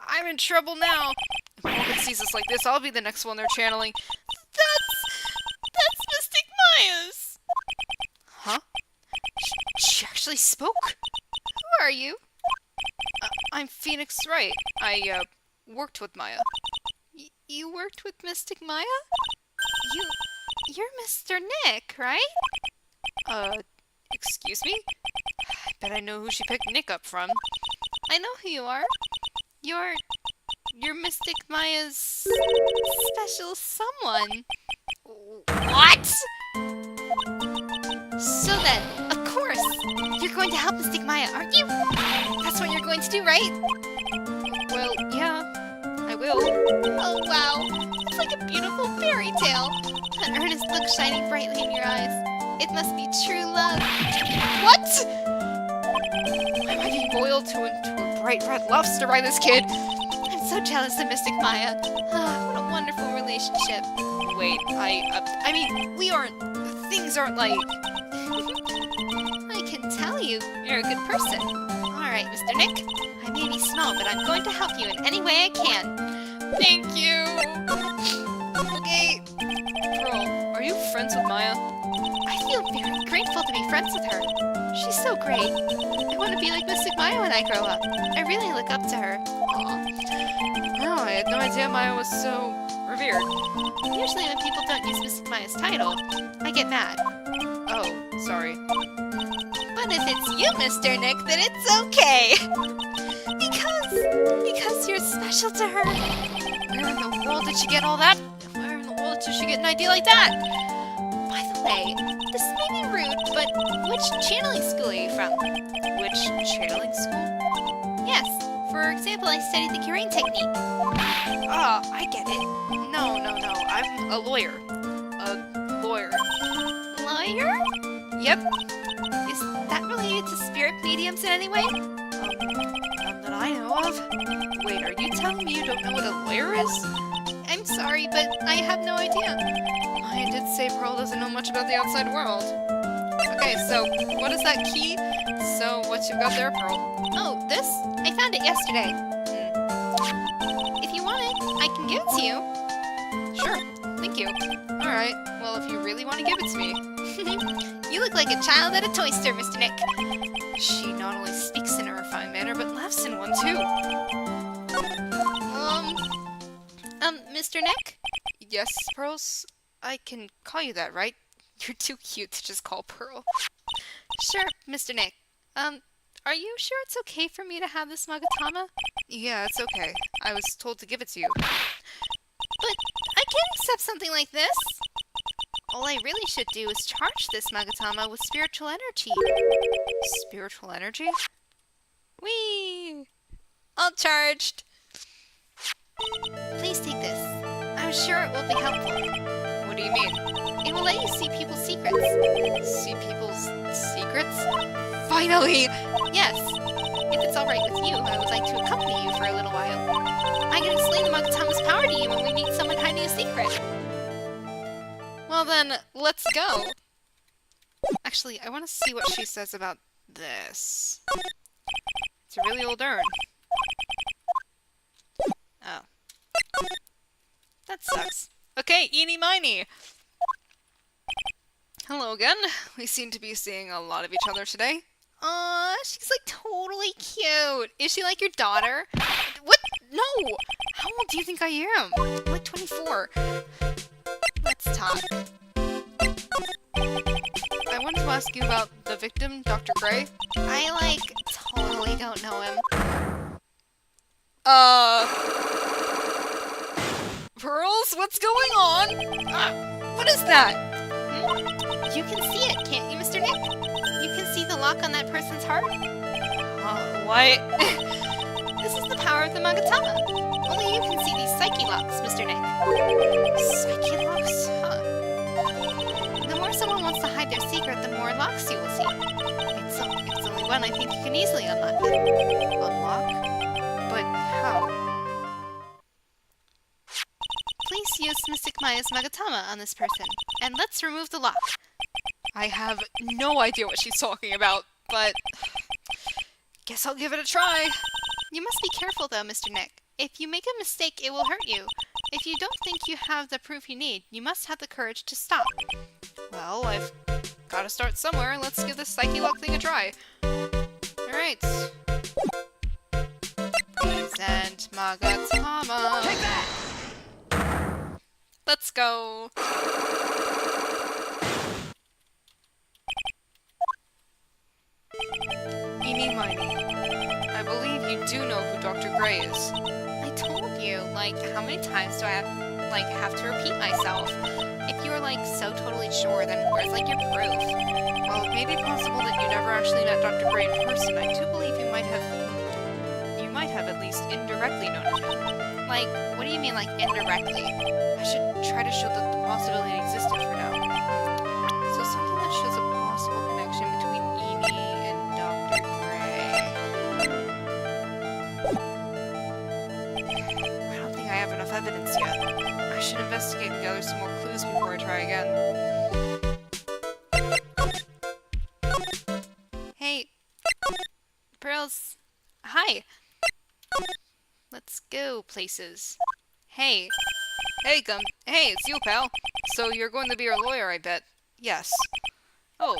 I'm in trouble now! If Morgan sees us like this, I'll be the next one they're channeling. That's Mystic Maya's! Huh? She actually spoke? Who are you? I'm Phoenix Wright. I, worked with Maya. You worked with Mystic Maya? You're Mr. Nick, right? Excuse me? I bet I know who she picked Nick up from. I know who you are. You're Mystic Maya's special someone. What? So then, of course, you're going to help Mystic Maya, aren't you? That's what you're going to do, right? Well, yeah, I will. Oh, wow. It's like a beautiful fairy tale. An earnest look shining brightly in your eyes. It must be true love. What? Am I being boiled into a bright red lobster by this kid? I'm so jealous of Mystic Maya. What a wonderful relationship. Wait, I mean, things aren't like... I can tell you're a good person. Alright, Mr. Nick. I may be small, but I'm going to help you in any way I can. Thank you! Okay. Pearl, are you friends with Maya? I feel very grateful to be friends with her. She's so great. I want to be like Mystic Maya when I grow up. I really look up to her. Aw. No, I had no idea Maya was so revered. Usually when people don't use Mystic Maya's title, I get mad. Oh, sorry. But if it's you, Mr. Nick, then it's okay. Because you're special to her. Where in the world did she get all that? Where in the world did she get an idea like that? By the way, this may be rude, but which channeling school are you from? Which channeling school? Yes. For example, I studied the curing technique. I get it. No. I'm a lawyer. Lawyer. Lawyer? Yep. Is that related to spirit mediums in any way? None that I know of. Wait, are you telling me you don't know what a lawyer is? I'm sorry, but I have no idea. I did say Pearl doesn't know much about the outside world. Okay, so, what is that key? So, what you got there, Pearl? Oh, this? I found it yesterday. If you want it, I can give it to you. Sure, thank you. Alright, well, if you really want to give it to me. You look like a child at a toy store, Mr. Nick. She not only speaks in a refined manner, but laughs in one, too. Mr. Nick? Yes, Pearls? I can call you that, right? You're too cute to just call Pearl. Sure, Mr. Nick. Are you sure it's okay for me to have this Magatama? Yeah, it's okay. I was told to give it to you. But I can't accept something like this. All I really should do is charge this Magatama with spiritual energy. Spiritual energy? Whee! All charged. Please take this. I'm sure it will be helpful. What do you mean? It will let you see people's secrets. See people's secrets? Finally! Yes. If it's alright with you, I would like to accompany you for a little while. I can explain the Magatama's power to you when we meet someone hiding a secret. Well then, let's go. Actually, I want to see what she says about this. It's a really old urn. Oh. That sucks. Okay, eeny miny! Hello again. We seem to be seeing a lot of each other today. Aw, she's like totally cute. Is she like your daughter? What? No! How old do you think I am? I'm like 24. Let's talk. I wanted to ask you about the victim, Dr. Gray. I like totally don't know him. Pearls, what's going on? What is that? You can see it, can't you, Mr. Nick? You can see the lock on that person's heart? What? This is the power of the Magatama. Only you can see these psyche locks, Mr. Nick. Psyche locks? Huh. The more someone wants to hide their secret, the more locks you will see. If it's only one, I think you can easily unlock it. Unlock? But how? Please use Mystic Maya's Magatama on this person, and let's remove the lock. I have no idea what she's talking about, but guess I'll give it a try. You must be careful though, Mr. Nick. If you make a mistake, it will hurt you. If you don't think you have the proof you need, you must have the courage to stop. Well, I've gotta start somewhere. Let's give this psyche lock thing a try. Alright. Present Magatama. Take that! Let's go. Eeny miny. I believe you do know who Dr. Gray is. I told you, like, how many times do I have to repeat myself? If you're, like, so totally sure, then where's, like, your proof? Well, it may be possible that you never actually met Dr. Gray in person. I do believe you might have at least indirectly known of him. Like, what do you mean, like, indirectly? I should try to show that the possibility existed for now. So something that shows a possible connection between Amy and Dr. Gray. I don't think I have enough evidence yet. I should investigate and gather some more clues before I try again. Hey. Pearls. Hi. Let's go places. Hey. Hey, Hey, it's you, pal. So you're going to be our lawyer, I bet. Yes. Oh,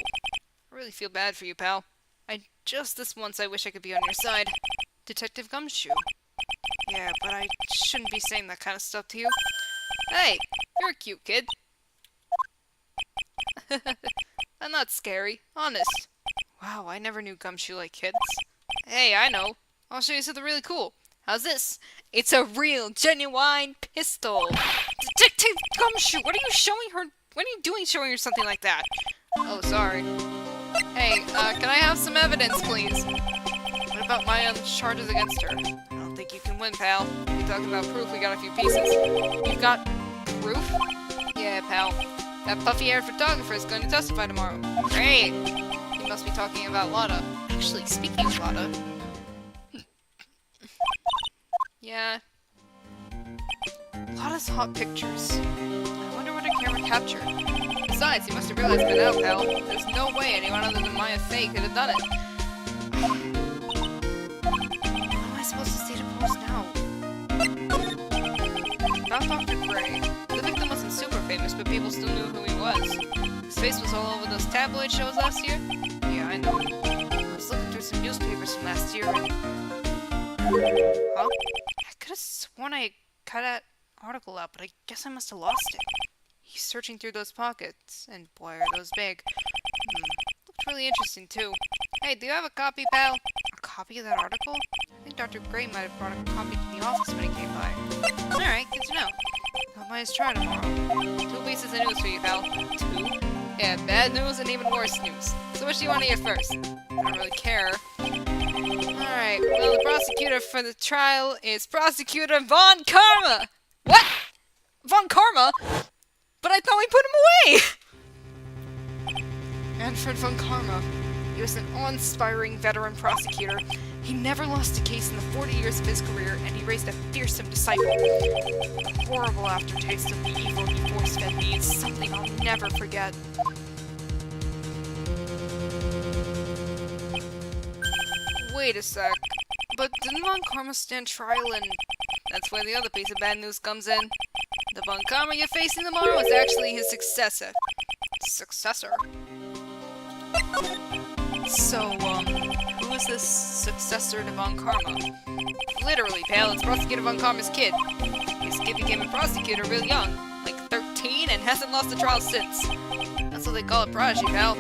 I really feel bad for you, pal. Just this once I wish I could be on your side. Detective Gumshoe. Yeah, but I shouldn't be saying that kind of stuff to you. Hey, you're a cute kid. I'm not scary, honest. Wow, I never knew Gumshoe liked kids. Hey, I know. I'll show you something really cool. How's this? It's a real, genuine pistol. Detective Gumshoe, what are you showing her? What are you doing showing her something like that? Oh, sorry. Hey, can I have some evidence, please? What about my charges against her? I don't think you can win, pal. You're talking about proof, we got a few pieces. You've got proof? Yeah, pal. That puffy-haired photographer is going to testify tomorrow. Great! You must be talking about Lotta. Actually, speaking of Lotta... Yeah. Lotta's hot pictures. I wonder what her camera captured. Besides, you must have realized by now, pal. There's no way anyone other than Maya Fey could have done it. What am I supposed to say to Post now? About Dr. Gray. The victim wasn't super famous, but people still knew who he was. His face was all over those tabloid shows last year. Yeah, I know. I was looking through some newspapers from last year and... Huh? I could have sworn I cut article out, but I guess I must have lost it. He's searching through those pockets, and boy, are those big. Looked really interesting, too. Hey, do you have a copy, pal? A copy of that article? I think Dr. Gray might have brought a copy to the office when he came by. Alright, good to know. I might just try tomorrow. 2 pieces of news for you, pal. 2? Yeah, bad news and even worse news. So which do you want to hear first? I don't really care. Alright, well, the prosecutor for the trial is Prosecutor Von Karma! What? Von Karma? But I thought we put him away! Manfred von Karma. He was an awe-inspiring veteran prosecutor. He never lost a case in the 40 years of his career, and he raised a fearsome disciple. The horrible aftertaste of the evil he force-fed me is something I'll never forget. Wait a sec. But didn't Von Karma stand trial and... That's where the other piece of bad news comes in. The Von Karma you're facing tomorrow is actually his successor. Successor? So, who is this successor to Von Karma? Literally, pal, it's Prosecutor Von Karma's kid. His kid became a prosecutor real young, like 13, and hasn't lost a trial since. That's what they call a prodigy, pal.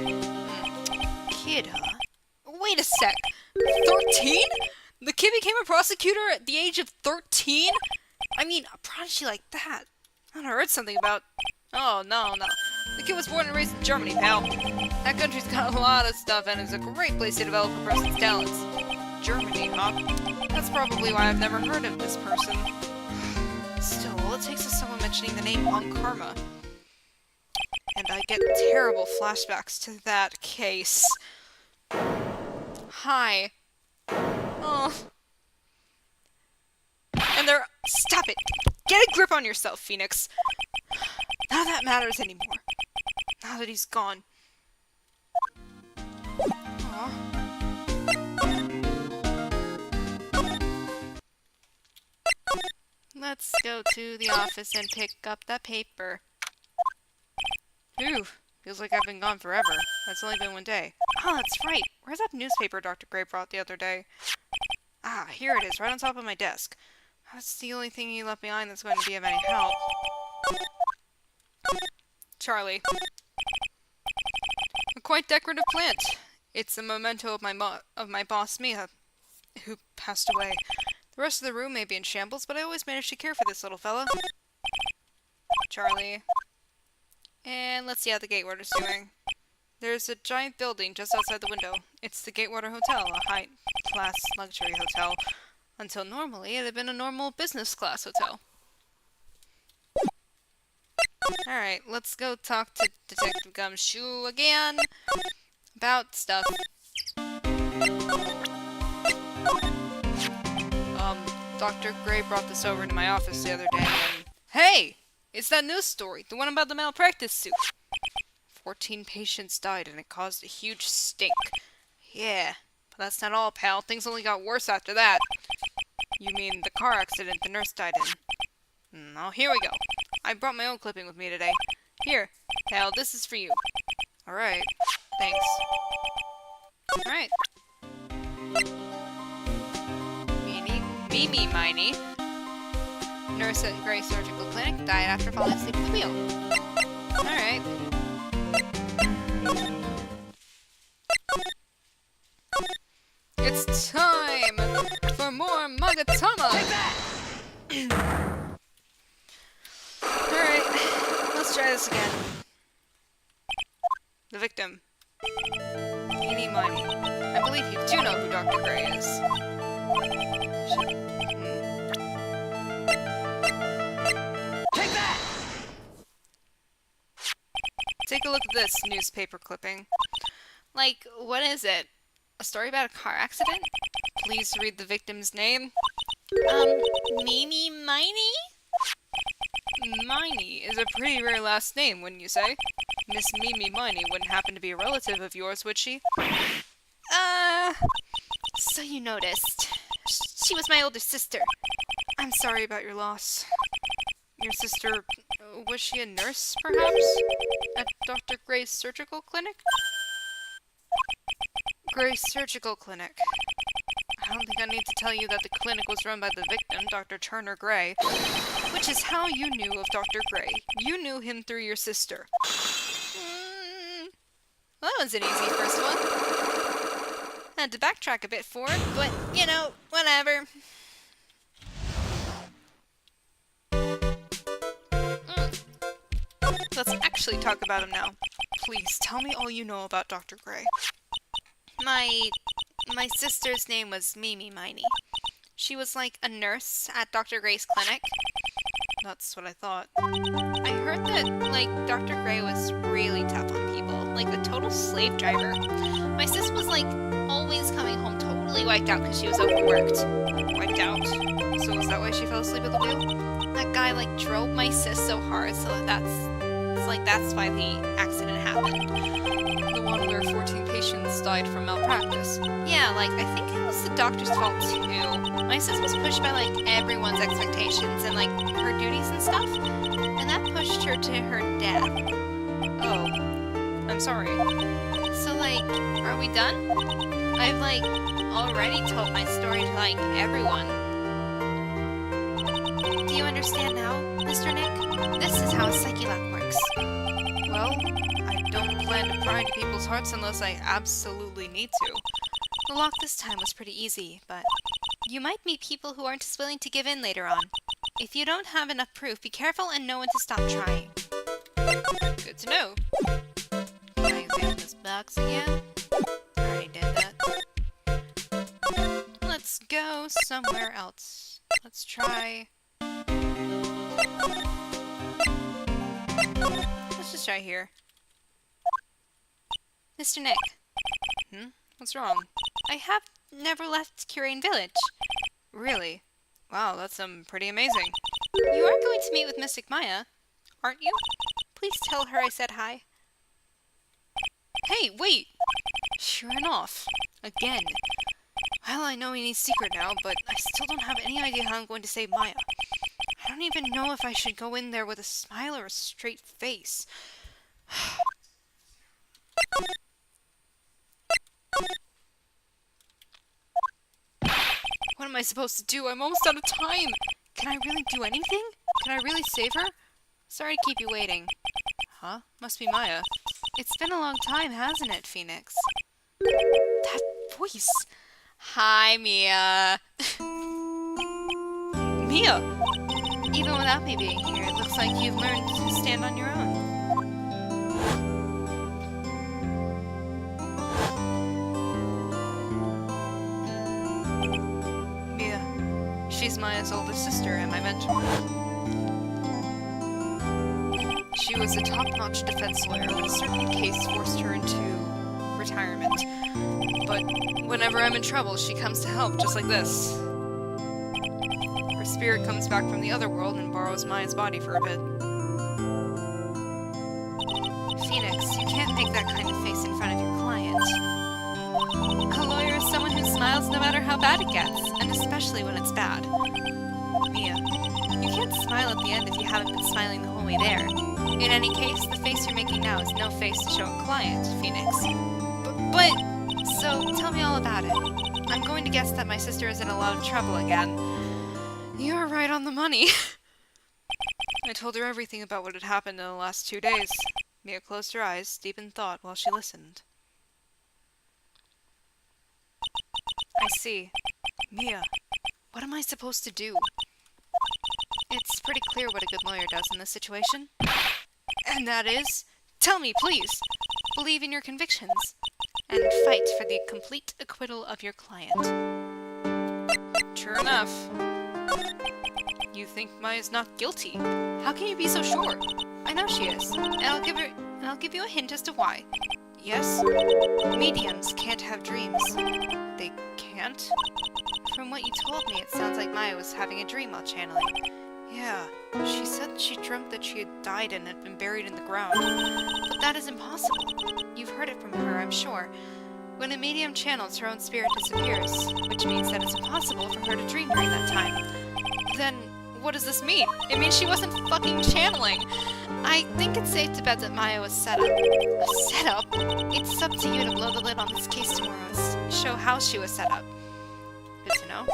Kid, huh? Wait a sec. 13? The kid became a prosecutor at the age of 13? I mean, a prodigy like that. I heard something about... Oh, no. The kid was born and raised in Germany, pal. That country's got a lot of stuff, and it's a great place to develop a person's talents. Germany, huh? That's probably why I've never heard of this person. Still, all it takes is someone mentioning the name Von Karma. And I get terrible flashbacks to that case. Hi. Oh. And they're... Stop it! Get a grip on yourself, Phoenix! None of that matters anymore. Now that he's gone. Aww. Let's go to the office and pick up the paper. Phew. Feels like I've been gone forever. That's only been one day. Oh, that's right. Where's that newspaper Dr. Gray brought the other day? Ah, here it is, right on top of my desk. That's the only thing he left behind that's going to be of any help. Charlie. A quite decorative plant. It's a memento of my boss, Mia, Who passed away. The rest of the room may be in shambles, but I always manage to care for this little fella. Charlie. And let's see how the Gatewater's doing. There's a giant building just outside the window. It's the Gatewater Hotel, a high-class luxury hotel. Until normally, it had been a normal business-class hotel. Alright, let's go talk to Detective Gumshoe again about stuff. Dr. Gray brought this over to my office the other day, and... Hey! It's that news story, the one about the malpractice suit. 14 patients died, and it caused a huge stink. Yeah, but that's not all, pal. Things only got worse after that. You mean the car accident the nurse died in? Oh, here we go. I brought my own clipping with me today. Here, pal, this is for you. Alright, thanks. Alright. Meeny, miny. Nurse at Gray Surgical Clinic died after falling asleep at the wheel. Alright. It's time for more Magatama! Alright, let's try this again. The victim. Eeny Miny. I believe you do know who Dr. Gray is. Take that! Take a look at this newspaper clipping. Like, what is it? A story about a car accident? Please read the victim's name. Mimi Miney? Miney is a pretty rare last name, wouldn't you say? Miss Mimi Miney wouldn't happen to be a relative of yours, would she? So you noticed. She was my older sister. I'm sorry about your loss. Your sister, was she a nurse, perhaps? At Dr. Gray's surgical clinic? Gray Surgical Clinic. I don't think I need to tell you that the clinic was run by the victim, Dr. Turner Gray. Which is how you knew of Dr. Gray. You knew him through your sister. Well, that was an easy first one. Had to backtrack a bit for it, but, you know, whatever. Let's actually talk about him now. Please, tell me all you know about Dr. Gray. My sister's name was Mimi Miney. She was like a nurse at Dr. Gray's clinic. That's what I thought. I heard that, like, Dr. Gray was really tough on people. Like, a total slave driver. My sis was, like, always coming home totally wiped out because she was overworked. Wiped out? So is that why she fell asleep at the wheel? That guy, like, drove my sis so hard, so that's why the accident happened. The one where 14 patients died from malpractice. Yeah, like, I think it was the doctor's fault, too. My sis was pushed by, like, everyone's expectations and, like, her duties and stuff, and that pushed her to her death. Oh. I'm sorry. So, like, are we done? I've, like, already told my story to, like, everyone. Do you understand now, Mr. Nick? This is how a psyche lock works. Well, I don't plan to pry into people's hearts unless I absolutely need to. The lock this time was pretty easy, but you might meet people who aren't as willing to give in later on. If you don't have enough proof, be careful and know when to stop trying. Good to know. Can I examine this box again? I already did that. Let's go somewhere else. Let's try... Let's just try here. Mr. Nick. What's wrong? I have never left Curane Village. Really? Wow, that's pretty amazing. You are going to meet with Mystic Maya, aren't you? Please tell her I said hi. Hey, wait! She ran off. Again. Well, I know Annie's secret now, but I still don't have any idea how I'm going to save Maya. I don't even know if I should go in there with a smile or a straight face. What am I supposed to do? I'm almost out of time! Can I really do anything? Can I really save her? Sorry to keep you waiting. Huh? Must be Maya. It's been a long time, hasn't it, Phoenix? That voice! Hi, Mia. Mia! Even without me being here, it looks like you've learned to stand on your own. Mia. She's Maya's older sister and my mentor. She was a top-notch defense lawyer, but a certain case forced her into retirement. But whenever I'm in trouble, she comes to help, just like this. Her spirit comes back from the other world and borrows Maya's body for a bit. Phoenix, you can't make that kind of face in front of your client. A lawyer is someone who smiles no matter how bad it gets, and especially when it's bad. Mia, you can't smile at the end if you haven't been smiling the whole way there. In any case, the face you're making now is no face to show a client, Phoenix. So, tell me all about it. I'm going to guess that my sister is in a lot of trouble again. You're right on the money. I told her everything about what had happened in the last 2 days. Mia closed her eyes, deep in thought, while she listened. I see. Mia, what am I supposed to do? It's pretty clear what a good lawyer does in this situation. And that is? Tell me, please! Believe in your convictions, and fight for the complete acquittal of your client. True enough. You think Maya's not guilty? How can you be so sure? I know she is, and I'll give you a hint as to why. Yes? Mediums can't have dreams. They can't? From what you told me, it sounds like Maya was having a dream while channeling. Yeah, she said she dreamt that she had died and had been buried in the ground. But that is impossible. You've heard it from her, I'm sure. When a medium channels, her own spirit disappears, which means that it's impossible for her to dream during that time. Then, what does this mean? It means she wasn't fucking channeling! I think it's safe to bet that Maya was set up. Set up? It's up to you to blow the lid on this case tomorrow and show how she was set up. Good to know.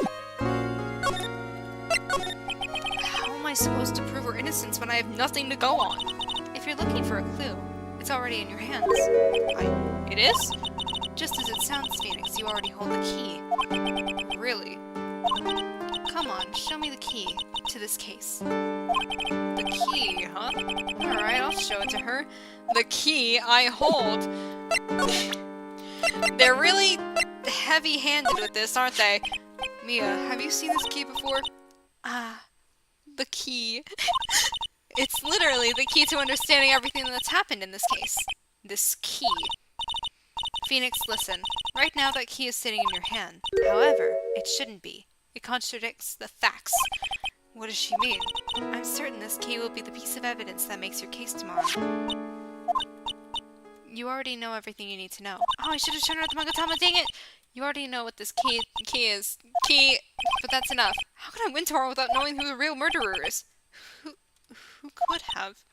How am I supposed to prove her innocence when I have nothing to go on? If you're looking for a clue, it's already in your hands. It is? Just as it sounds, Phoenix, you already hold the key. Really? Come on, show me the key to this case. The key, huh? Alright, I'll show it to her. The key I hold. They're really heavy-handed with this, aren't they? Mia, have you seen this key before? The key. It's literally the key to understanding everything that's happened in this case. This key. Phoenix, listen. Right now that key is sitting in your hand. However, it shouldn't be. It contradicts the facts. What does she mean? I'm certain this key will be the piece of evidence that makes your case tomorrow. You already know everything you need to know. Oh, I should have shown her the Magatama, dang it! You already know what this key is. But that's enough. How can I win tomorrow without knowing who the real murderer is? Who could have?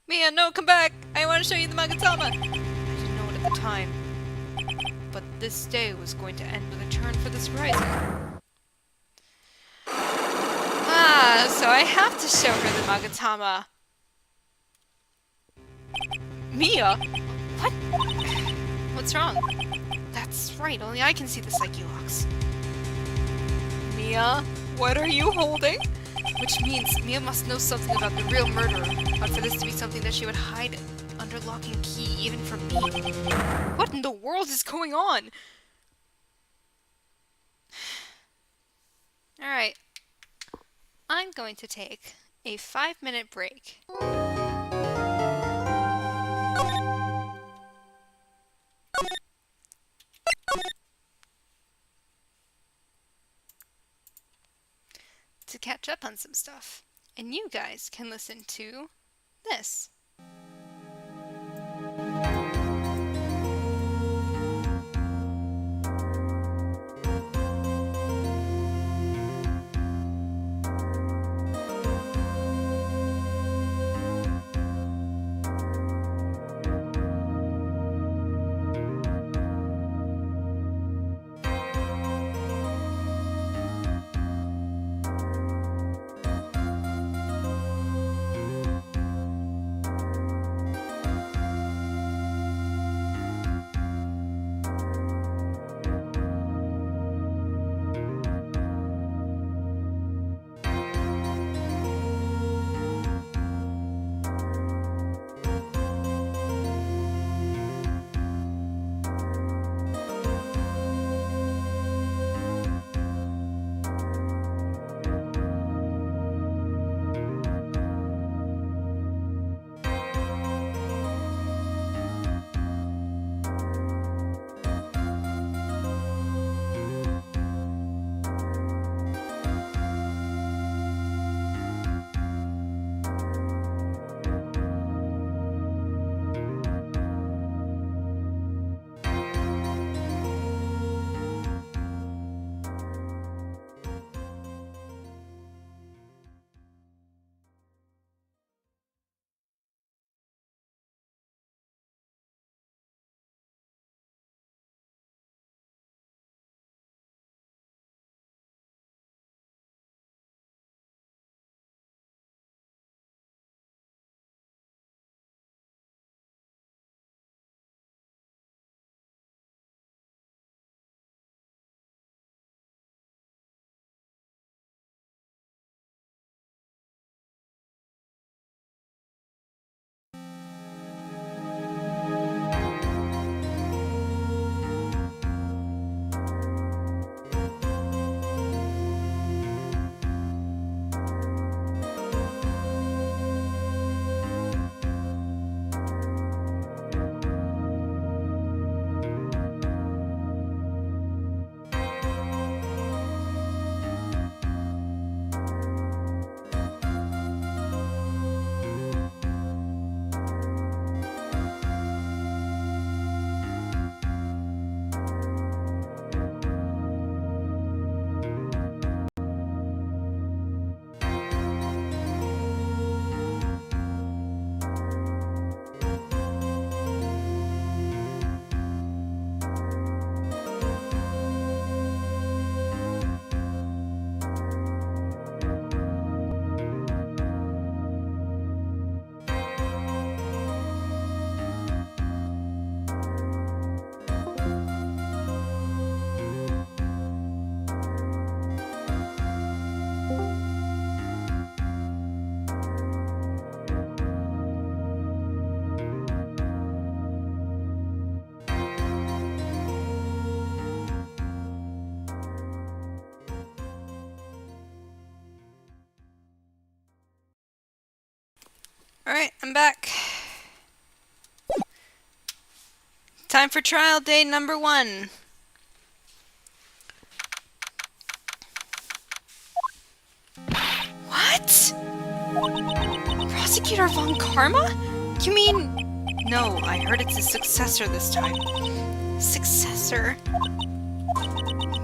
Mia, no, come back! I want to show you the Magatama! I didn't know it at the time. But this day was going to end with a turn for this rising. So I have to show her the Magatama. Mia! What? What's wrong? That's right, only I can see the Psyche locks. Mia, what are you holding? Which means Mia must know something about the real murderer, but for this to be something that she would hide under lock and key, even from me. What in the world is going on? Alright. I'm going to take a 5-minute break. To catch up on some stuff. And you guys can listen to this. Alright, I'm back. Time for trial day number 1. What? Prosecutor Von Karma? You mean... No, I heard it's his successor this time. Successor?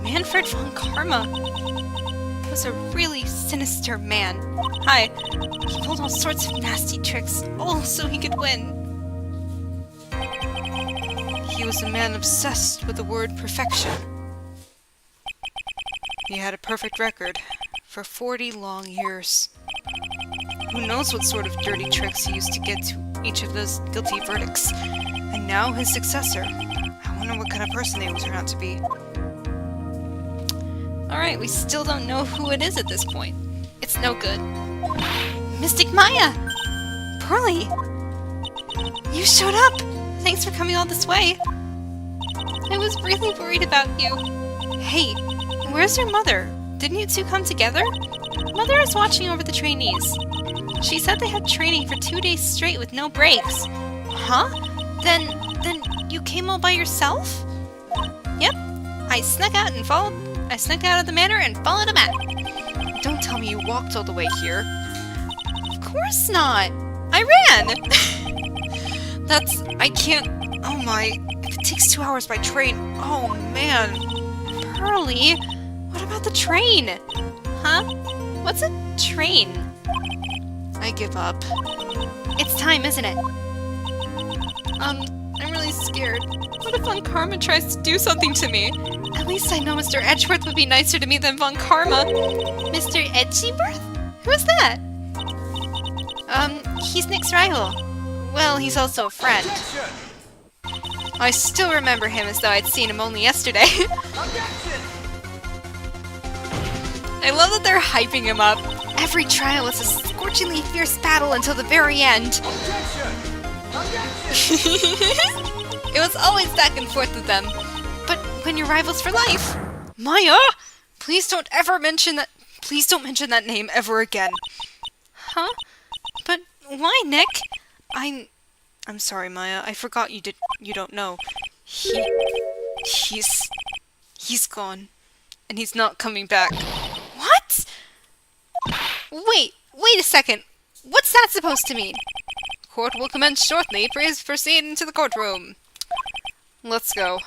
Manfred Von Karma was a really sinister man. Hi. He pulled all sorts of nasty tricks, all so he could win. He was a man obsessed with the word perfection. He had a perfect record for 40 long years. Who knows what sort of dirty tricks he used to get to each of those guilty verdicts. And now his successor. I wonder what kind of person they will turn out to be. Alright, we still don't know who it is at this point. It's no good. Mystic Maya! Pearly! You showed up! Thanks for coming all this way. I was really worried about you. Hey, where's your mother? Didn't you two come together? Mother is watching over the trainees. She said they had training for 2 days straight with no breaks. Huh? Then you came all by yourself? Yep. I snuck out of the manor and followed him out. Don't tell me you walked all the way here. Of course not. I ran. I can't... Oh my... If it takes 2 hours by train... Oh man. Pearly, what about the train? Huh? What's a train? I give up. It's time, isn't it? I'm really scared. What if Von Karma tries to do something to me? At least I know Mr. Edgeworth would be nicer to me than Von Karma. Mr. Edgeworth? Who's that? He's Nick's rival. Well, he's also a friend. I still remember him as though I'd seen him only yesterday. I love that they're hyping him up. Every trial was a scorchingly fierce battle until the very end. It was always back and forth with them. But when you're rivals for life... Maya! Please don't mention that name ever again. Huh? But why, Nick? I'm sorry, Maya. I forgot you don't know. He's gone. And he's not coming back. What? Wait a second. What's that supposed to mean? Court will commence shortly. Please proceed into the courtroom. Let's go.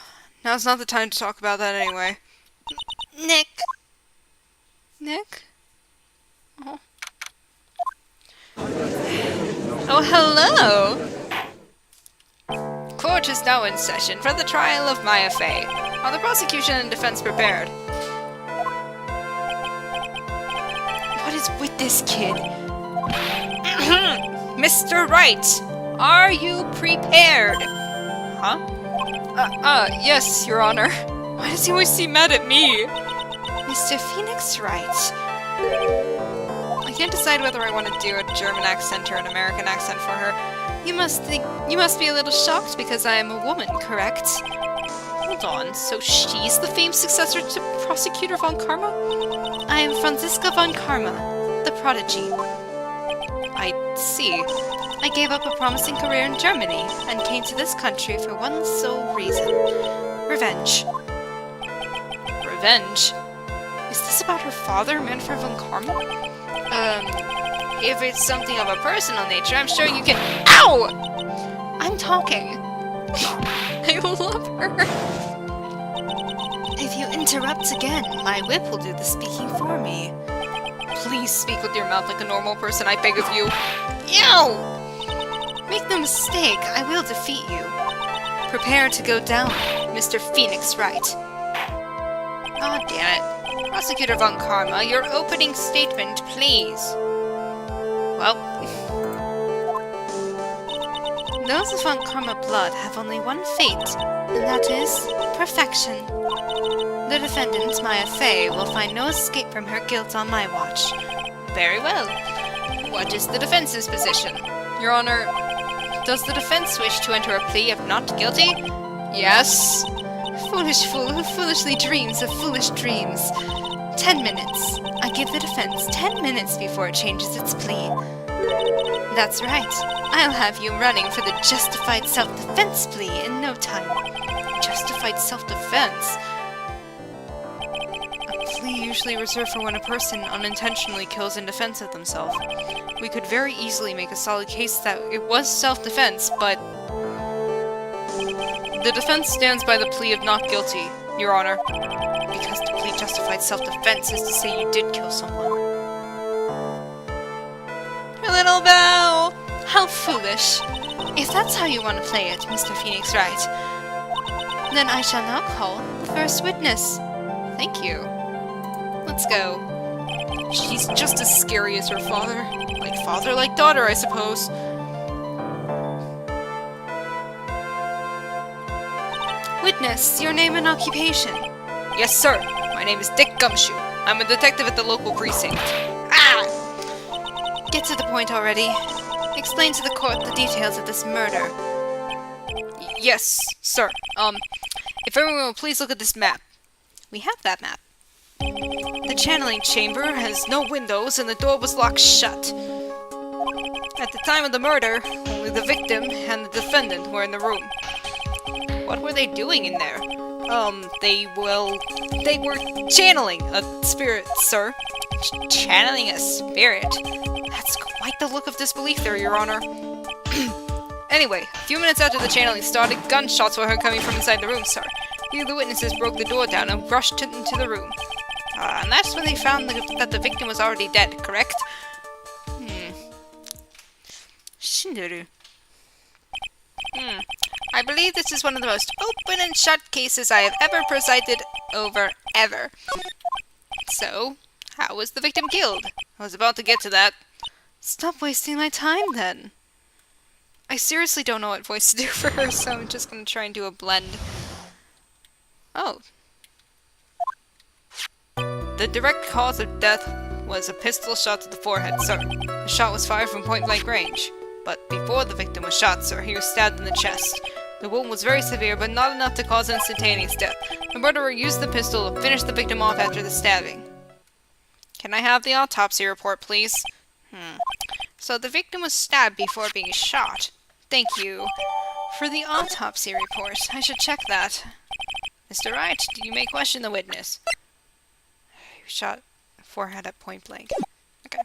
Now's not the time to talk about that anyway. Nick? Oh. Oh, hello! Court is now in session for the trial of Maya Fey. Are the prosecution and defense prepared? What is with this kid? Mr. Wright, are you prepared? Huh? Yes, Your Honor. Why does he always seem mad at me? Mr. Phoenix Wright. I can't decide whether I want to do a German accent or an American accent for her. You must be a little shocked because I am a woman, correct? Hold on, so she's the famed successor to Prosecutor Von Karma? I am Franziska Von Karma, the prodigy. I see. I gave up a promising career in Germany and came to this country for one sole reason. Revenge. Revenge? Is this about her father, Manfred Von Karma? If it's something of a personal nature, I'm sure you can— Ow! I'm talking. I love her. If you interrupt again, my whip will do the speaking for me. Please speak with your mouth like a normal person, I beg of you. Ew! Make no mistake, I will defeat you. Prepare to go down, Mr. Phoenix Wright. Aw, damn it. Prosecutor Von Karma, your opening statement, please. Well... Those of Von Karma blood have only one fate, and that is perfection. The defendant, Maya Fey, will find no escape from her guilt on my watch. Very well. What is the defense's position? Your Honor, does the defense wish to enter a plea of not guilty? Yes. Foolish fool who foolishly dreams of foolish dreams. 10 minutes. I give the defense 10 minutes before it changes its plea. That's right. I'll have you running for the justified self-defense plea in no time. Justified self-defense? A plea usually reserved for when a person unintentionally kills in defense of themselves. We could very easily make a solid case that it was self-defense, but... The defense stands by the plea of not guilty, Your Honor. Because to plead justified self-defense is to say you did kill someone. Her little bow! How foolish. If that's how you want to play it, Mr. Phoenix Wright, then I shall now call the first witness. Thank you. Let's go. She's just as scary as her father. Like father, like daughter, I suppose. Witness, your name and occupation. Yes, sir. My name is Dick Gumshoe. I'm a detective at the local precinct. Ah! Get to the point already. Explain to the court the details of this murder. Yes, sir. If everyone will please look at this map. We have that map. The channeling chamber has no windows and the door was locked shut. At the time of the murder, only the victim and the defendant were in the room. What were they doing in there? They were channeling a spirit, sir. Channeling a spirit? That's quite the look of disbelief there, Your Honor. Anyway, a few minutes after the channeling started, gunshots were heard coming from inside the room, sir. Few of the witnesses broke the door down and rushed into the room. And that's when they found that the victim was already dead, correct? Shinderu. I believe this is one of the most open and shut cases I have ever presided over, ever. So, how was the victim killed? I was about to get to that. Stop wasting my time, then. I seriously don't know what voice to do for her, so I'm just gonna try and do a blend. Oh. The direct cause of death was a pistol shot to the forehead, sir. The shot was fired from point-blank range. But before the victim was shot, sir, he was stabbed in the chest. The wound was very severe, but not enough to cause instantaneous death. The murderer used the pistol to finish the victim off after the stabbing. Can I have the autopsy report, please? So the victim was stabbed before being shot. Thank you. For the autopsy report, I should check that. Mr. Wright, you may question the witness. He was shot forehead at point blank. Okay.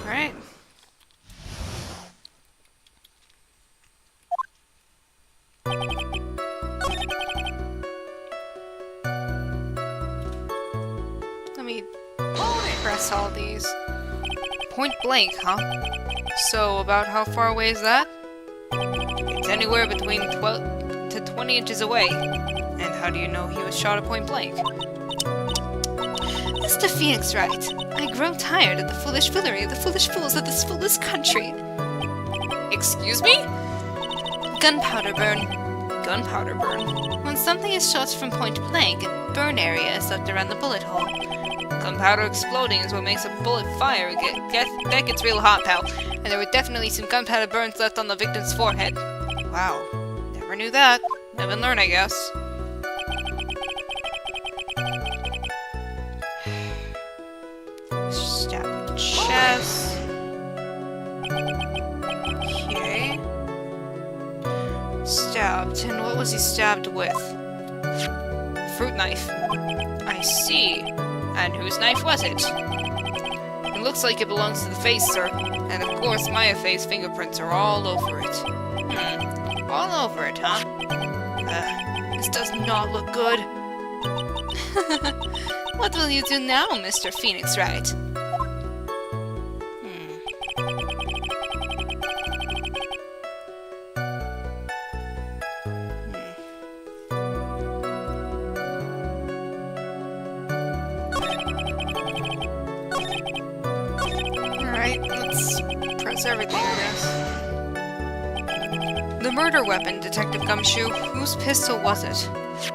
Alright. Let me press all these. Point blank, huh? So about how far away is that? It's anywhere between 12 to 20 inches away. And how do you know he was shot at point blank? Mr. Phoenix Wright, I grow tired of the foolish foolery of the foolish fools of this foolish country. Excuse me? Gunpowder burn. Gunpowder burn? When something is shot from point blank, a burn area is left around the bullet hole. Gunpowder exploding is what makes a bullet fire. That gets real hot, pal. And there were definitely some gunpowder burns left on the victim's forehead. Wow. Never knew that. Live and learn, I guess. Stab the chest. Okay. Stabbed. And what was he stabbed with? Fruit knife. I see. And whose knife was it? It looks like it belongs to the face, sir. And of course, Maya's fingerprints are all over it. All over it, huh? This does not look good. What will you do now, Mr. Phoenix Wright? Alright, let's press everything, I guess. The murder weapon, Detective Gumshoe. Whose pistol was it?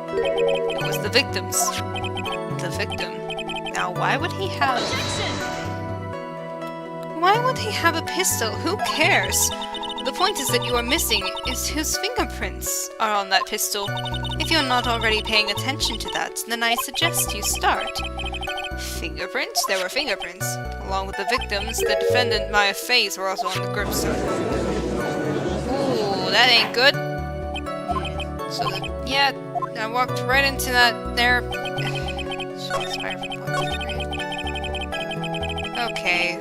It was the victim's. The victim. Now, why would he have... Why would he have a pistol? Who cares? The point is that you are missing is whose fingerprints are on that pistol. If you're not already paying attention to that, then I suggest you start. Fingerprints? There were fingerprints. Along with the victims, the defendant Maya Faye's were also on the grip side. Ooh, that ain't good. So, yeah, I walked right into that there. Shots fired from point 3. Okay.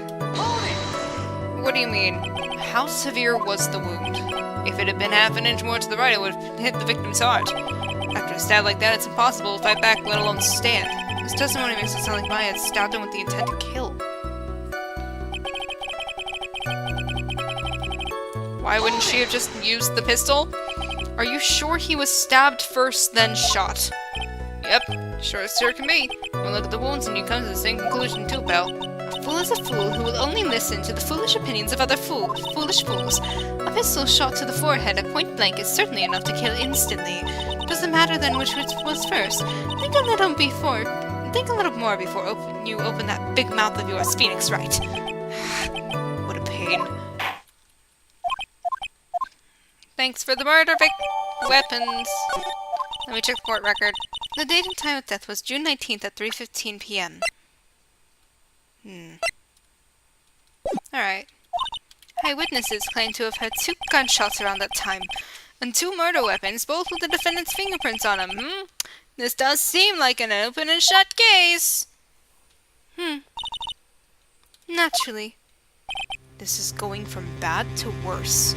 What do you mean? How severe was the wound? If it had been half an inch more to the right, it would have hit the victim's heart. After a stab like that, it's impossible to fight back, let alone stand. This testimony makes it sound like Maya had stabbed him with the intent to kill. Why wouldn't she have just used the pistol? Are you sure he was stabbed first, then shot? Yep, sure as sure can be. One look at the wounds and you come to the same conclusion too, pal. A fool is a fool who will only listen to the foolish opinions of other foolish fools. A pistol shot to the forehead at point blank is certainly enough to kill instantly. Doesn't matter then which was first. Think a little more before you open that big mouth of yours, Phoenix Wright. What a pain. Thanks for the murder, weapons. Let me check the court record. The date and time of death was June 19th at 3:15 p.m. Alright. Eyewitnesses claim to have heard 2 gunshots around that time, and 2 murder weapons, both with the defendant's fingerprints on them. This does seem like an open and shut case. Naturally. This is going from bad to worse.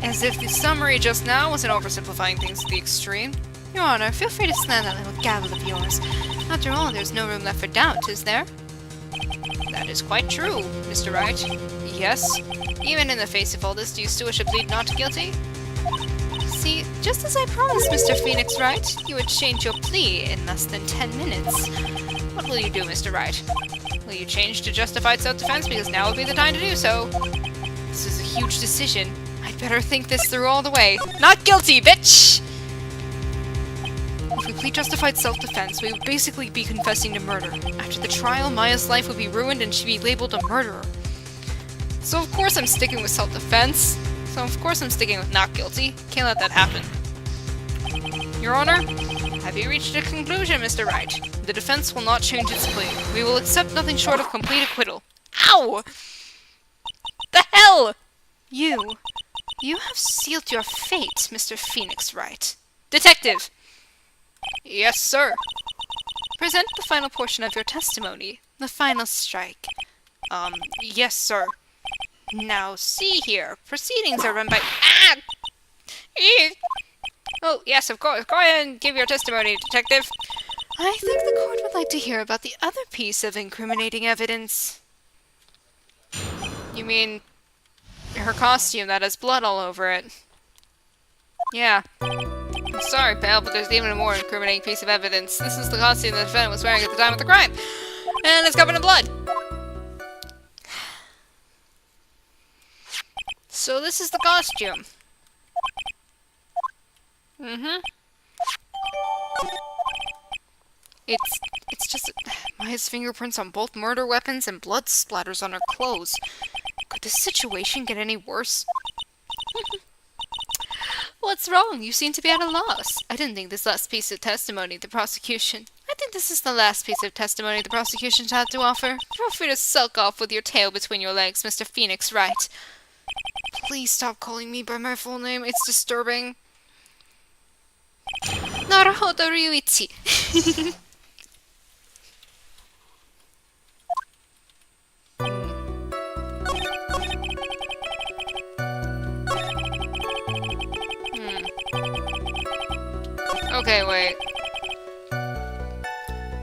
As if the summary just now wasn't oversimplifying things to the extreme. Your Honor, feel free to slam that little gavel of yours. After all, there's no room left for doubt, is there? That is quite true, Mr. Wright. Yes? Even in the face of all this, do you still wish to plead not guilty? See, just as I promised, Mr. Phoenix Wright, you would change your plea in less than 10 minutes. What will you do, Mr. Wright? Will you change to justified self-defense, because now would be the time to do so? This is a huge decision. I'd better think this through all the way. Not guilty, bitch! If we plead justified self-defense, we would basically be confessing to murder. After the trial, Maya's life would be ruined and she'd be labeled a murderer. So of course I'm sticking with self-defense. So of course I'm sticking with not guilty. Can't let that happen. Your Honor, have you reached a conclusion, Mr. Wright? The defense will not change its plea. We will accept nothing short of complete acquittal. Ow! The hell? You have sealed your fate, Mr. Phoenix Wright. Detective! Yes, sir. Present the final portion of your testimony. The final strike. Yes, sir. Now, see here. Proceedings are run by... Ah! Eek! Oh, yes, of course. Go ahead and give your testimony, Detective. I think the court would like to hear about the other piece of incriminating evidence. You mean... her costume that has blood all over it? Yeah. I'm sorry, pal, but there's even a more incriminating piece of evidence. This is the costume the defendant was wearing at the time of the crime. And it's covered in blood. So this is the costume. It's just Maya's fingerprints on both murder weapons and blood splatters on her clothes. Could this situation get any worse? What's wrong? You seem to be at a loss. I didn't think this last piece of testimony the prosecution... I think this is the last piece of testimony the prosecution had to offer. Feel free to sulk off with your tail between your legs, Mr. Phoenix Wright. Please stop calling me by my full name. It's disturbing. Naruhodo Ryuichi. Okay, wait.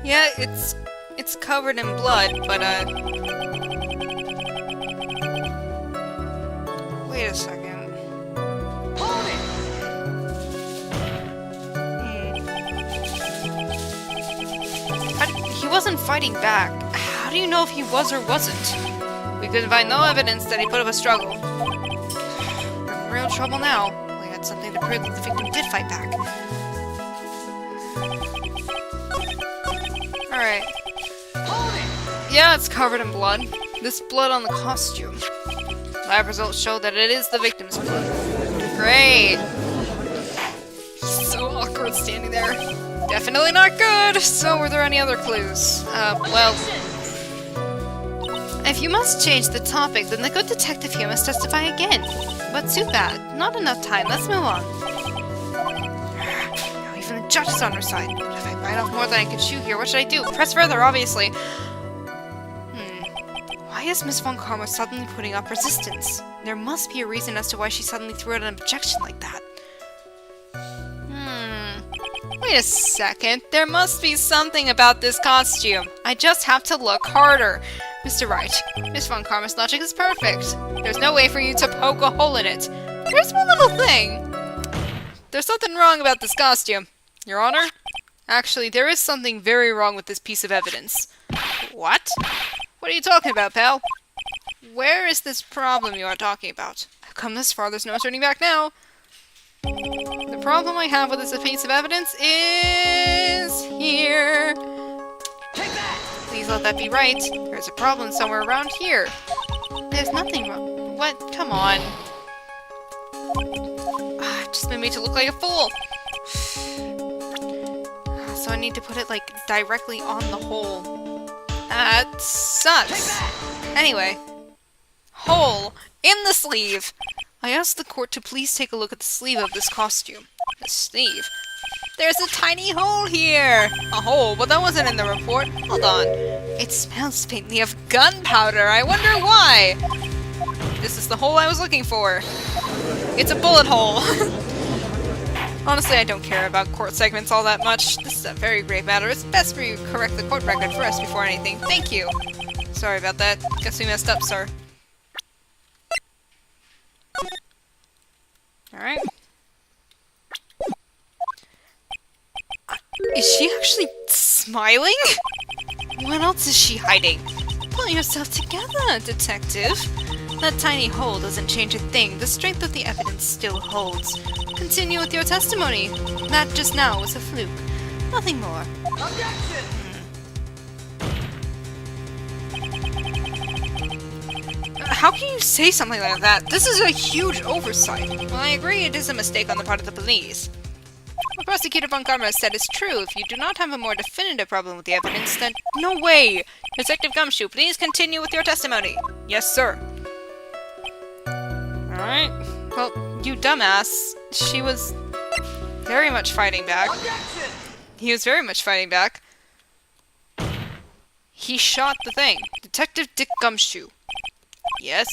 Yeah, it's covered in blood, but wait a second. He wasn't fighting back. How do you know if he was or wasn't? We couldn't find no evidence that he put up a struggle. We're in real trouble now. We had something to prove that the victim did fight back. Alright. Yeah, it's covered in blood. This blood on the costume. Lab results show that it is the victim's blood. Great! So awkward standing there. Definitely not good! So, were there any other clues? Well... If you must change the topic, then the good detective here must testify again. But too bad. Not enough time. Let's move on. Now even the judge is on her side. But if I bite off more than I can chew here, what should I do? Press further, obviously. Why is Miss Von Karma suddenly putting up resistance? There must be a reason as to why she suddenly threw out an objection like that. Wait a second. There must be something about this costume. I just have to look harder. Mr. Wright, Miss Von Karma's logic is perfect. There's no way for you to poke a hole in it. There's one little thing. There's something wrong about this costume. Your Honor? Actually, there is something very wrong with this piece of evidence. What? What are you talking about, pal? Where is this problem you are talking about? I've come this far, there's no turning back now. The problem I have with this piece of evidence is... here. Take that! Please let that be right. There's a problem somewhere around here. There's nothing wrong. What? Come on. It just made me to look like a fool. So I need to put it, like, directly on the hole. That sucks. Anyway. Hole in the sleeve. I asked the court to please take a look at the sleeve of this costume. The sleeve? There's a tiny hole here! A hole? But that wasn't in the report. Hold on. It smells faintly of gunpowder. I wonder why! This is the hole I was looking for. It's a bullet hole. Honestly, I don't care about court segments all that much. This is a very grave matter. It's best for you to correct the court record first before anything. Thank you. Sorry about that. Guess we messed up, sir. Alright. Is she actually smiling? What else is she hiding? Pull yourself together, detective. That tiny hole doesn't change a thing. The strength of the evidence still holds. Continue with your testimony. That just now was a fluke. Nothing more. Objection! How can you say something like that? This is a huge oversight. Well, I agree it is a mistake on the part of the police. What Prosecutor Von Karma said is true. If you do not have a more definitive problem with the evidence, then no way! Detective Gumshoe, please continue with your testimony. Yes, sir. Alright. Well, you dumbass. She was very much fighting back. Objection! He was very much fighting back. He shot the thing. Detective Dick Gumshoe. Yes?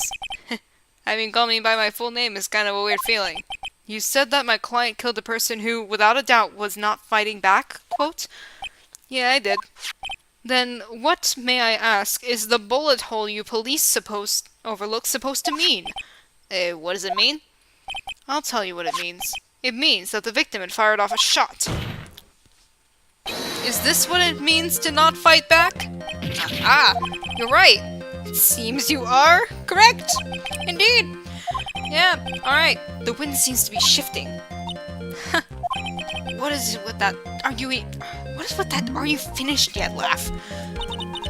Having called me by my full name is kind of a weird feeling. You said that my client killed a person who, without a doubt, was not fighting back, quote? Yeah, I did. Then, what, may I ask, is the bullet hole you police overlook supposed to mean? What does it mean? I'll tell you what it means. It means that the victim had fired off a shot. Is this what it means to not fight back? Ah, you're right. It seems you are correct. Indeed. Yeah, alright. The wind seems to be shifting. What is it with that what is with that are you finished yet laugh?